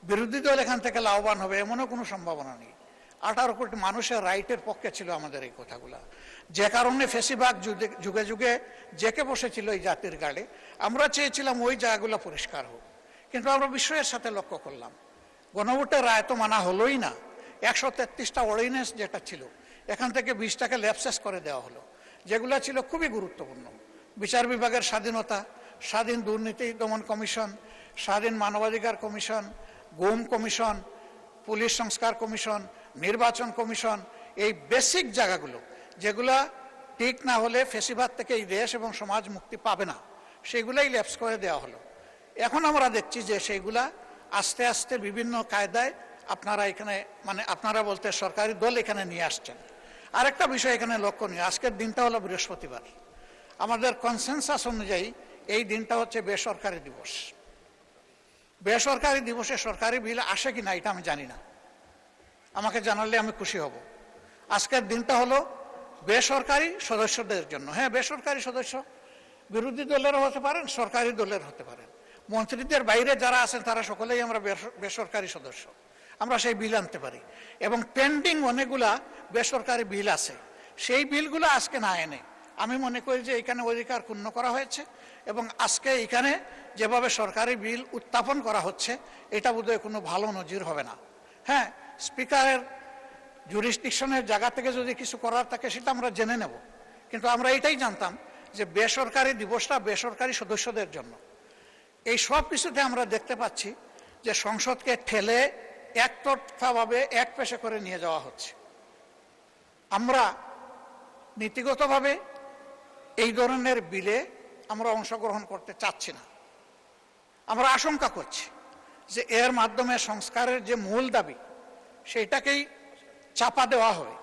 বিরোধী দল এখান থেকে লাভবান হবে এমনও কোনো সম্ভাবনা নেই। 18 কোটি মানুষের রাইটের পক্ষে ছিল আমাদের এই কথাগুলা, যে কারণে ফেসিবাগ যুগে যুগে জেকে বসেছিল এই জাতির গাড়ে। আমরা চেয়েছিলাম ওই জায়গাগুলো পরিষ্কার হোক, কিন্তু আমরা বিষয়ের সাথে লক্ষ্য করলাম গণভোটের রায় তো মানা হলোই না। 133টা অর্ডিন্যান্স যেটা ছিল, এখান থেকে 20টাকে ল্যাপসেস করে দেওয়া হলো, যেগুলো ছিল খুবই গুরুত্বপূর্ণ। বিচার বিভাগের স্বাধীনতা, স্বাধীন দুর্নীতি দমন কমিশন, স্বাধীন মানবাধিকার কমিশন, গুম কমিশন, পুলিশ সংস্কার কমিশন, নির্বাচন কমিশন, এই বেসিক জায়গাগুলো যেগুলা ঠিক না হলে ফেসিবাদ থেকে এই দেশ এবং সমাজ মুক্তি পাবে না, সেগুলাই ল্যাপস করে দেওয়া হলো। এখন আমরা দেখছি যে সেইগুলা আস্তে আস্তে বিভিন্ন কায়দায় আপনারা এখানে, মানে আপনারা বলতে সরকারি দল এখানে নিয়ে আসছেন। আরেকটা বিষয় এখানে লক্ষণীয়, আজকের দিনটা হলো বৃহস্পতিবার। আমাদের কনসেনসাস অনুযায়ী এই দিনটা হচ্ছে বেসরকারি দিবস। বেসরকারি দিবসে সরকারি বিল আসে কিনা এটা আমি জানি না, আমাকে জানালে আমি খুশি হব। আজকের দিনটা হলো বেসরকারি সদস্যদের জন্য। হ্যাঁ, বেসরকারি সদস্য বিরোধী দলেরও হতে পারেন, সরকারি দলের হতে পারেন, মন্ত্রীদের বাইরে যারা আছেন তারা সকলেই আমরা বেসরকারি সদস্য। আমরা সেই বিল আনতে পারি এবং পেন্ডিং অনেকগুলা বেসরকারি বিল আছে, সেই বিলগুলো আজকে না এনে আমি মনে করি যে এখানে অধিকার ক্ষুণ্ণ করা হয়েছে এবং আজকে এখানে যেভাবে সরকারি বিল উত্থাপন করা হচ্ছে এটা বোধহয় কোনো ভালো নজির হবে না। হ্যাঁ, স্পিকারের জুরিসডিকশনের জায়গা থেকে যদি কিছু করার থাকে সেটা আমরা জেনে নেব, কিন্তু আমরা এটাই জানতাম যে বেসরকারি দিবসটা বেসরকারি সদস্যদের জন্য। এই সব কিছুতে আমরা দেখতে পাচ্ছি যে সংসদকে ঠেলে একতরফাভাবে এক পেশে করে নিয়ে যাওয়া হচ্ছে। আমরা নীতিগতভাবে এই ধরনের বিলে আমরা অংশগ্রহণ করতে চাচ্ছি না। আমরা আশঙ্কা করছি যে এর মাধ্যমে সংস্কারের যে মূল দাবি সেইটাকেই চাপা দেওয়া হবে,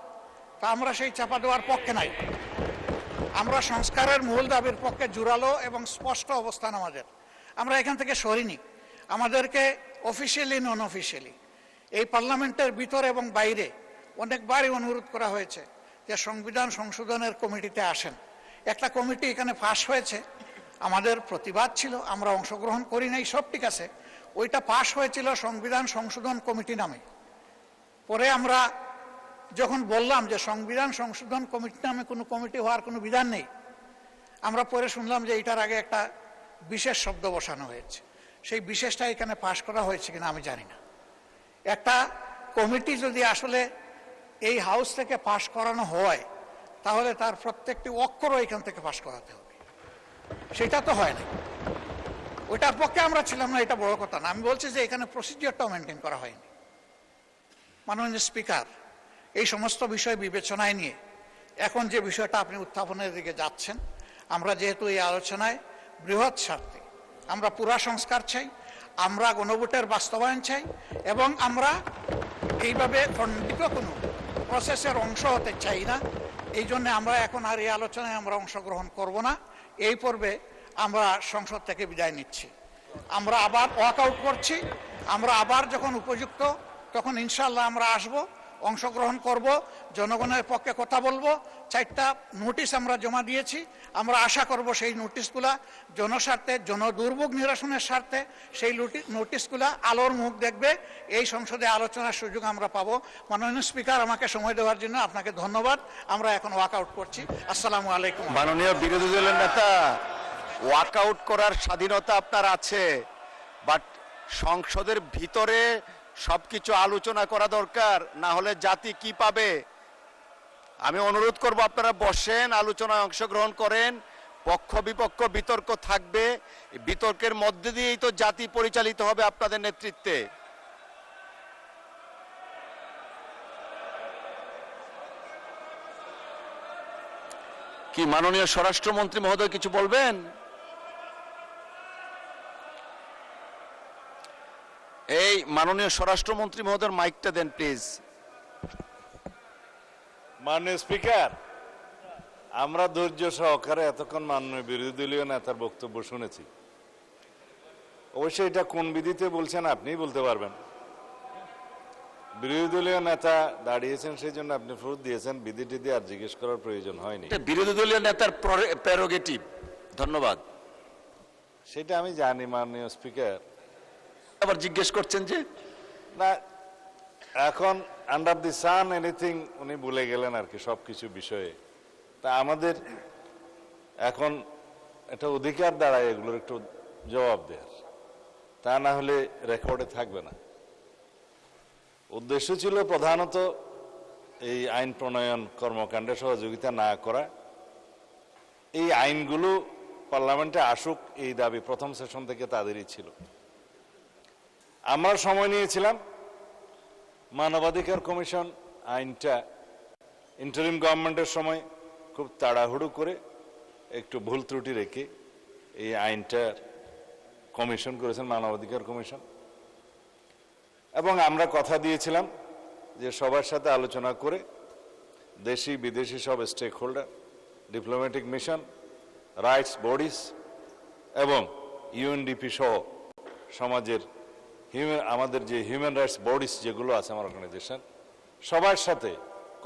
তা আমরা সেই চাপা দেওয়ার পক্ষে নাই। আমরা সংস্কারের মূল দাবির পক্ষে জোরালো এবং স্পষ্ট অবস্থান আমাদের। আমরা এখান থেকে সরিনি। আমাদেরকে অফিসিয়ালি নন অফিসিয়ালি এই পার্লামেন্টের ভিতরে এবং বাইরে অনেকবারই অনুরোধ করা হয়েছে যে সংবিধান সংশোধনের কমিটিতে আসেন। একটা কমিটি এখানে পাশ হয়েছে, আমাদের প্রতিবাদ ছিল, আমরা অংশগ্রহণ করি নাই, সব ঠিক আছে। ওইটা পাশ হয়েছিল সংবিধান সংশোধন কমিটি নামে। পরে আমরা যখন বললাম যে সংবিধান সংশোধন কমিটি নামে কোনো কমিটি হওয়ার কোনো বিধান নেই, আমরা পরে শুনলাম যে এটার আগে একটা বিশেষ শব্দ বসানো হয়েছে। সেই বিশেষটা এখানে পাশ করা হয়েছে কিনা আমি জানি না। একটা কমিটি যদি আসলে এই হাউস থেকে পাশ করানো হয় তাহলে তার প্রত্যেকটি অক্ষরও এখান থেকে পাশ করাতে হবে, সেটা তো হয় না। ওইটার পক্ষে আমরা ছিলাম না, এটা বড় কথা না। আমি বলছি যে এখানে প্রসিডিওরটাও মেনটেন করা হয়নি। মাননীয় স্পিকার, এই সমস্ত বিষয় বিবেচনায় নিয়ে এখন যে বিষয়টা আপনি উত্থাপনের দিকে যাচ্ছেন, আমরা যেহেতু এই আলোচনায় বৃহৎ স্বার্থে আমরা পুরা সংস্কার চাই, আমরা গণভোটের বাস্তবায়ন চাই এবং আমরা এইভাবে খণ্ডিত কোনো প্রসেসের অংশ হতে চাই না। এই জন্য আমরা এখন আর এই আলোচনায় আমরা অংশগ্রহণ করব না। এই পর্বে আমরা সংসদ থেকে বিদায় নিচ্ছি। আমরা আবার ওয়াক আউট করছি। আমরা আবার যখন উপযুক্ত তখন ইনশাআল্লাহ আমরা আসব, অংশগ্রহণ করব, জনগণের পক্ষে কথা বলবো। 4টা নোটিশ আমরা জমা দিয়েছি। আমরা আশা করব সেই নোটিশগুলা জনস্বার্থে, জনদুর্ভোগ নিরসনের স্বার্থে সেই নোটিশগুলা আলোর মুখ দেখবে। এই সংসদে আলোচনার সুযোগ আমরা পাবো। মাননীয় স্পিকার, আমাকে সময় দেওয়ার জন্য আপনাকে ধন্যবাদ। আমরা এখন ওয়াক আউট করছি। আসসালামু আলাইকুম। মাননীয় বিরোধী দলের নেতা, ওয়াক আউট করার স্বাধীনতা আপনার আছে, বাট সংসদের ভিতরে সবকিছু আলোচনা করা দরকার, না হলে জাতি কি পাবে? আমি অনুরোধ করব আপনারা বসেন, আলোচনায় অংশগ্রহণ করেন, পক্ষ বিপক্ষ বিতর্ক থাকবে, বিতর্কের মধ্যে দিয়েই তো জাতি পরিচালিত হবে আপনাদের নেতৃত্বে। কি মাননীয় স্বরাষ্ট্রমন্ত্রী মহোদয় কিছু বলবেন? এই মাননীয় স্বরাষ্ট্রমন্ত্রী মহোদয়ের মাইকটা দেন প্লিজ। মাননীয় স্পিকার, আমরা ধৈর্য সহকারে এতক্ষণ মাননীয় বিরোধী দলীয় নেতার বক্তব্য শুনেছি। অবশ্যই এটা কোন বিধিতে বলছেন আপনিই বলতে পারবেন। বিরোধী দলীয় নেতা দাঁড়িয়েছেন সেই জন্য আপনি ফোর্স দিয়েছেন, বিধি টিধি আর জিজ্ঞেস করার প্রয়োজন হয়নি। বিরোধী দলীয় নেতার প্রেরোগেটিভ। ধন্যবাদ। সেটা আমি জানি মাননীয় স্পিকার। আবার জিজ্ঞেস করছেন যে না, এখন আন্ডার দি সান এনিথিং উনি ভুলে গেলেন আর কি সবকিছু বিষয়ে। তা আমাদের এখন একটা অধিকার দাঁড়ায় এগুলোর একটু জবাব দেওয়ার, তা না হলে রেকর্ডে থাকবে না। উদ্দেশ্য ছিল প্রধানত এই আইন প্রণয়ন কর্মকাণ্ডে সহযোগিতা না করা, এই আইনগুলো পার্লামেন্টে আসুক এই দাবি প্রথম সেশন থেকে তাদেরই ছিল। আমরা সময় নিয়েছিলাম মানবাধিকার কমিশন আইনটা ইন্টারিম গভর্নমেন্টের সময় খুব তাড়াহুড়ো করে একটু ভুল ত্রুটি রেখে এই আইনটার কমিশন করেছেন মানবাধিকার কমিশন, এবং আমরা কথা দিয়েছিলাম যে সবার সাথে আলোচনা করে দেশি বিদেশি সব stakeholder, diplomatic mission, rights bodies এবং ইউএনডিপি সহ সমাজের আমাদের যে হিউম্যান রাইটস বডিজ যেগুলো আছে আমার অর্গানাইজেশন, সবার সাথে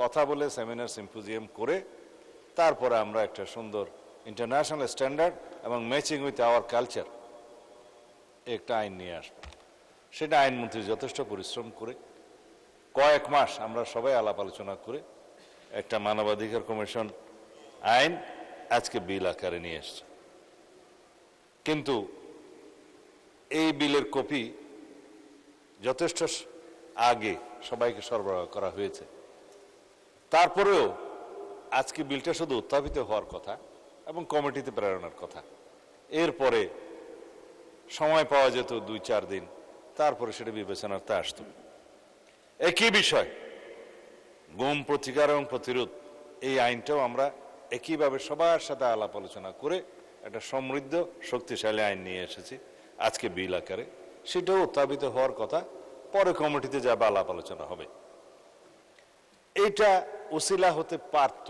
কথা বলে সেমিনার সিম্পোজিয়াম করে তারপরে আমরা একটা সুন্দর ইন্টারন্যাশনাল স্ট্যান্ডার্ড এবং ম্যাচিং উইথ আওয়ার কালচার একটা আইন নিয়ে আসবো। সেটা আইনমন্ত্রী যথেষ্ট পরিশ্রম করে কয়েক মাস আমরা সবাই আলাপ আলোচনা করে একটা মানবাধিকার কমিশন আইন আজকে বিল আকারে নিয়ে এসছে। কিন্তু এই বিলের কপি যথেষ্ট আগে সবাইকে সরবরাহ করা হয়েছে। তারপরেও আজকে বিলটা শুধু উত্থাপিত হওয়ার কথা এবং কমিটিতে প্রেরণের কথা। এরপরে সময় পাওয়া যেত 2-4 দিন, তারপরে সেটা বিবেচনাতে আসতো। একই বিষয় গুম প্রতিকার এবং প্রতিরোধ, এই আইনটাও আমরা একইভাবে সবার সাথে আলাপ আলোচনা করে একটা সমৃদ্ধ শক্তিশালী আইন নিয়ে এসেছি আজকে বিল আকারে। সেটাও উত্থাপিত হওয়ার কথা, পরে কমিটিতে যাবে, আলাপ আলোচনা হবে। এইটা উসিলা হতে পারত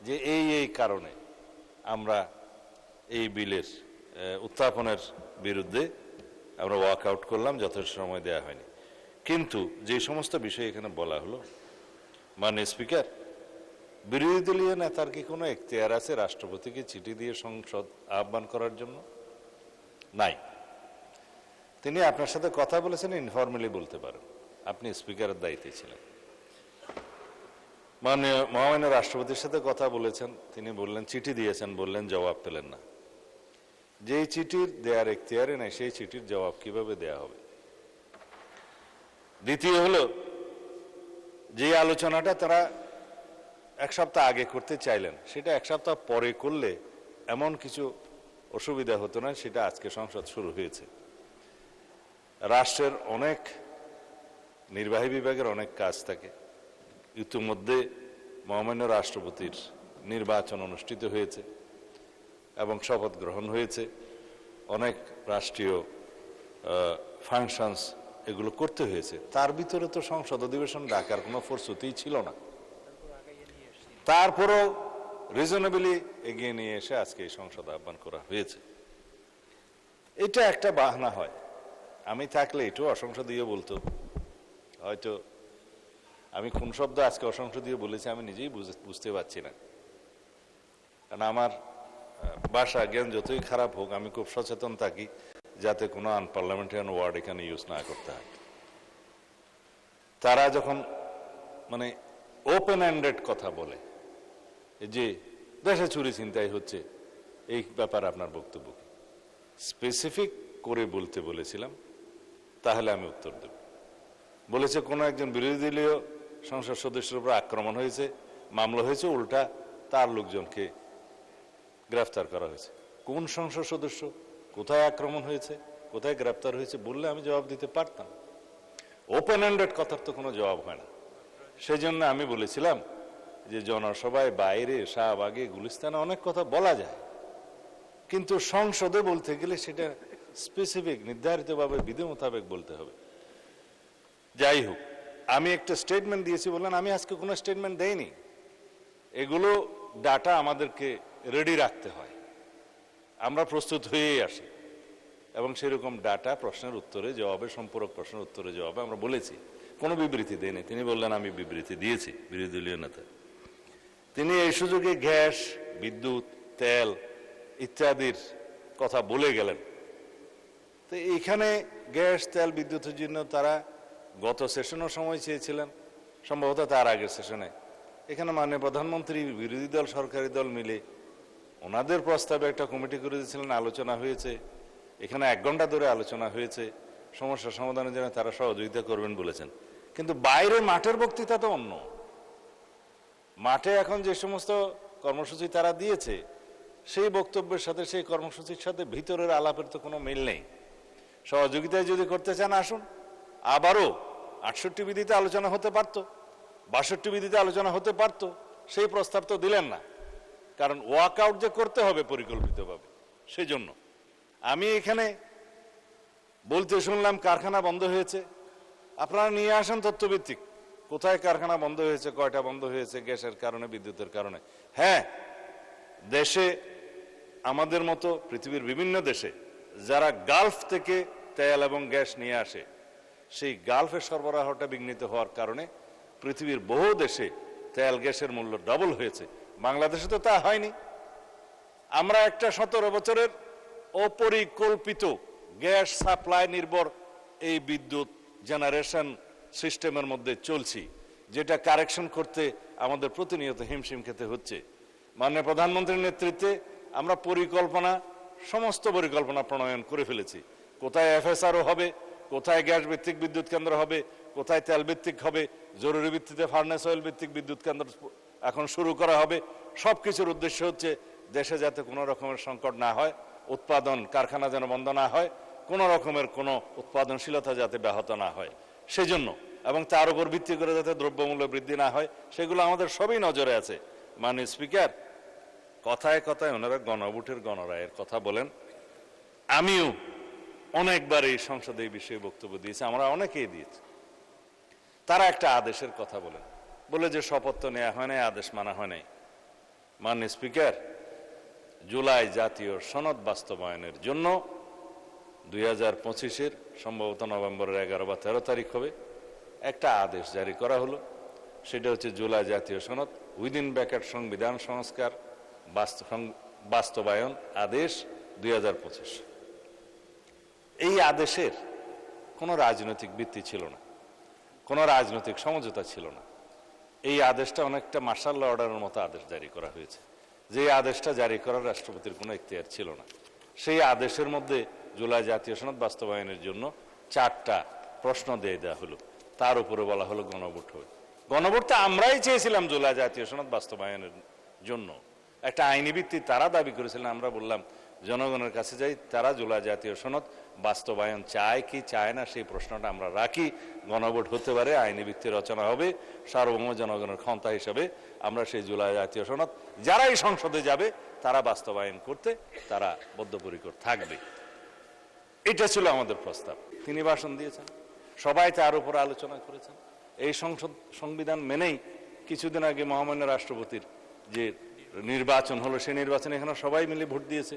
যে এই কারণে আমরা এই বিলের উত্থাপনের বিরুদ্ধে আমরা ওয়াক আউট করলাম, যথেষ্ট সময় দেওয়া হয়নি। কিন্তু যে সমস্ত বিষয় এখানে বলা হলো, মাননীয় স্পিকার, বিরোধী দলীয় নেতার কি কোনো এখতিয়ার আছে রাষ্ট্রপতিকে চিঠি দিয়ে সংসদ আহ্বান করার জন্য? নাই। তিনি আপনার সাথে কথা বলেছেন, ইনফর্মালি বলতে পারেন, আপনি স্পিকারের দায়িত্বে ছিলেন। মাননীয় মহামান্য রাষ্ট্রপতির সাথে কথা বলেছেন, তিনি বললেন চিঠি দিয়েছেন, বললেন জবাব পেলেন না। যেই চিঠির দেয়ার এখতিয়ারে নাই সেই চিঠির জবাব কিভাবে দেয়া হবে? দ্বিতীয় হলো, যে আলোচনাটা তারা 1 সপ্তাহ আগে করতে চাইলেন, সেটা 1 সপ্তাহ পরে করলে এমন কিছু অসুবিধা হতো না, সেটা আজকে সংসদ শুরু হয়েছে। রাষ্ট্রের অনেক নির্বাহী বিভাগের অনেক কাজ থাকে। ইতিমধ্যে মহামান্য রাষ্ট্রপতির নির্বাচন অনুষ্ঠিত হয়েছে এবং শপথ গ্রহণ হয়েছে। অনেক রাষ্ট্রীয় ফাংশনস এগুলো করতে হয়েছে। তার ভিতরে তো সংসদ অধিবেশন ডাকার কোনো প্রস্তুতিই ছিল না। তারপরও রিজনেবলি এগিয়ে নিয়ে এসে আজকে এই সংসদ আহ্বান করা হয়েছে। এটা একটা বাহানা হয়। আমি থাকলে এটাও অসংসদীয় বলতো, হয়তো আমি কোন শব্দ আজকে অসংসদীয় বলেছি আমি নিজেই বুঝতে পারছি না। কারণ আমার ভাষা জ্ঞান যতই খারাপ হোক, আমি খুব সচেতন থাকি যাতে কোনো আনপার্লামেন্টারিয়ান ওয়ার্ড এখানে ইউজ না করতে হয়। তারা যখন মানে ওপেন হ্যান্ডেড কথা বলে যে দেশে চুরি ছিনতাই হচ্ছে, এই ব্যাপারে আপনার বক্তব্য কি? স্পেসিফিক করে বলতে বলেছিলাম, তাহলে আমি উত্তর দেব। বলেছে কোনো একজন বিরোধী দলীয় সংসদ সদস্যের উপর আক্রমণ হয়েছে, মামলা হয়েছে, উল্টা তার লোকজনকে গ্রেফতার করা হয়েছে। কোন সংসদ সদস্য, কোথায় আক্রমণ হয়েছে, কোথায় গ্রেফতার হয়েছে বললে আমি জবাব দিতে পারতাম। ওপেন এন্ডেড কথার তো কোনো জবাব হয় না। সেই জন্য আমি বলেছিলাম যে জনসভায়, বাইরে, শাহবাগে, গুলিস্তানে অনেক কথা বলা যায়, কিন্তু সংসদে বলতে গেলে সেটা স্পেসিফিক, নির্ধারিতভাবে বিধি মোতাবেক বলতে হবে। যাই হোক, আমি একটা স্টেটমেন্ট দিয়েছি বললেন, আমি আজকে কোনো স্টেটমেন্ট দেইনি। এগুলো ডাটা আমাদেরকে রেডি রাখতে হয়, আমরা প্রস্তুত হয়েই আসি, এবং সেরকম ডাটা প্রশ্নের উত্তরে জবাবে, সম্পূরক প্রশ্নের উত্তরে জবাবে আমরা বলেছি, কোনো বিবৃতি দেয়নি। তিনি বললেন আমি বিবৃতি দিয়েছি, বিরোধী দলীয় নেতা। তিনি এই সুযোগে গ্যাস, বিদ্যুৎ, তেল ইত্যাদির কথা বলে গেলেন। তো এইখানে গ্যাস, তেল, বিদ্যুতের জন্য তারা গত সেশনও সময় চেয়েছিলেন, সম্ভবত তার আগের সেশনে। এখানে মাননীয় প্রধানমন্ত্রী, বিরোধী দল, সরকারি দল মিলে ওনাদের প্রস্তাবে একটা কমিটি করে দিয়েছিলেন, আলোচনা হয়েছে। এখানে 1 ঘন্টা ধরে আলোচনা হয়েছে, সমস্যা সমাধানের জন্য তারা সহযোগিতা করবেন বলেছেন। কিন্তু বাইরে মাঠের বক্তৃতা তো অন্য। মাঠে এখন যে সমস্ত কর্মসূচি তারা দিয়েছে, সেই বক্তব্যের সাথে, সেই কর্মসূচির সাথে ভিতরের আলাপের তো কোনো মিল নেই। সহযোগিতায় যদি করতে চান আসুন, আবারও 68 বিধিতে আলোচনা হতে পারত, 62 বিধিতে আলোচনা হতে পারত, সেই প্রস্তাব তো দিলেন না। কারণ ওয়াক আউট যে করতে হবে পরিকল্পিতভাবে, সেই জন্য আমি এখানে বলতে শুনলাম কারখানা বন্ধ হয়েছে। আপনারা নিয়ে আসেন তথ্যভিত্তিক, কোথায় কারখানা বন্ধ হয়েছে, কয়টা বন্ধ হয়েছে, গ্যাসের কারণে, বিদ্যুতের কারণে। হ্যাঁ, দেশে আমাদের মতো পৃথিবীর বিভিন্ন দেশে যারা গালফ থেকে তেল এবং গ্যাস নিয়ে আসে, সেই গালফের সরবরাহটা বিঘ্নিত হওয়ার কারণে পৃথিবীর বহু দেশে তেল গ্যাসের মূল্য ডবল হয়েছে। বাংলাদেশে তো তা হয়নি। আমরা একটা 17 বছরের অপরিকল্পিত গ্যাস সাপ্লাই নির্ভর এই বিদ্যুৎ জেনারেশন সিস্টেমের মধ্যে চলছি, যেটা কারেকশন করতে আমাদের প্রতিনিয়ত হিমশিম খেতে হচ্ছে। মাননীয় প্রধানমন্ত্রীর নেতৃত্বে আমরা সমস্ত পরিকল্পনা প্রণয়ন করে ফেলেছি। কোথায় এফএসআরও হবে, কোথায় গ্যাস ভিত্তিক বিদ্যুৎ কেন্দ্র হবে, কোথায় তেল ভিত্তিক হবে, জরুরি ভিত্তিতে ফার্নেস অয়েল ভিত্তিক বিদ্যুৎ কেন্দ্র এখন শুরু করা হবে। সবকিছুর উদ্দেশ্য হচ্ছে দেশে যাতে কোনো রকমের সংকট না হয়, উৎপাদন কারখানা যেন বন্ধ না হয়, কোনো রকমের কোনো উৎপাদনশীলতা যাতে ব্যাহত না হয় সেজন্য, এবং তার উপর ভিত্তি করে যাতে দ্রব্যমূল্য বৃদ্ধি না হয়, সেগুলো আমাদের সবই নজরে আছে। মাননীয় স্পিকার, কথায় কথায় ওনারা গণভোটের, গণরায়ের কথা বলেন। আমিও অনেকবার এই সংসদে এই বিষয়ে বক্তব্য দিয়েছি, আমরা অনেকেই দিয়েছি। তারা একটা আদেশের কথা বলে যে শপথ তো নেওয়া হয় নাই, আদেশ মানা হয় নাই। মাননীয় স্পিকার, জুলাই জাতীয় সনদ বাস্তবায়নের জন্য 2025-এর সম্ভবত নভেম্বরের 11 বা 13 তারিখ হবে, একটা আদেশ জারি করা হলো। সেটা হচ্ছে জুলাই জাতীয় সনদ উইদিন ব্র্যাকেট সংবিধান সংস্কার বাস্তবায়ন আদেশ 2025। এই আদেশের কোনো রাজনৈতিক ভিত্তি ছিল না, কোনো রাজনৈতিক সমঝোতা ছিল না। এই আদেশটা অনেকটা মার্শাল ল অর্ডারের মতো আদেশ জারি করা হয়েছে, যে আদেশটা জারি করার রাষ্ট্রপতির কোনো এখতিয়ার ছিল না। সেই আদেশের মধ্যে জুলাই জাতীয় সনদ বাস্তবায়নের জন্য 4টা প্রশ্ন দিয়ে দেওয়া হলো, তার উপরে বলা হলো গণভোট হবে। গণভোটটা আমরাই চেয়েছিলাম জুলাই জাতীয় সনদ বাস্তবায়নের জন্য, একটা আইনি ভিত্তি তারা দাবি করেছিলেন। আমরা বললাম জনগণের কাছে যাই, তারা জুলাই জাতীয় সনদ বাস্তবায়ন চায় কি চায় না সেই প্রশ্নটা আমরা রাখি। গণভোট হতে পারে, আইনি ভিত্তি রচনা হবে, সার্বভৌম জনগণের ক্ষমতা হিসাবে আমরা সেই জুলাই জাতীয় সনদ যারাই সংসদে যাবে তারা বাস্তবায়ন করতে তারা বদ্ধপরিকর থাকবে। এটা ছিল আমাদের প্রস্তাব। তিনি ভাষণ দিয়েছেন, সবাই তার উপর আলোচনা করেছেন। এই সংবিধান মেনেই কিছুদিন আগে মহামান্য রাষ্ট্রপতির যে নির্বাচন হলো, সেই নির্বাচনে এখানে সবাই মিলে ভোট দিয়েছে।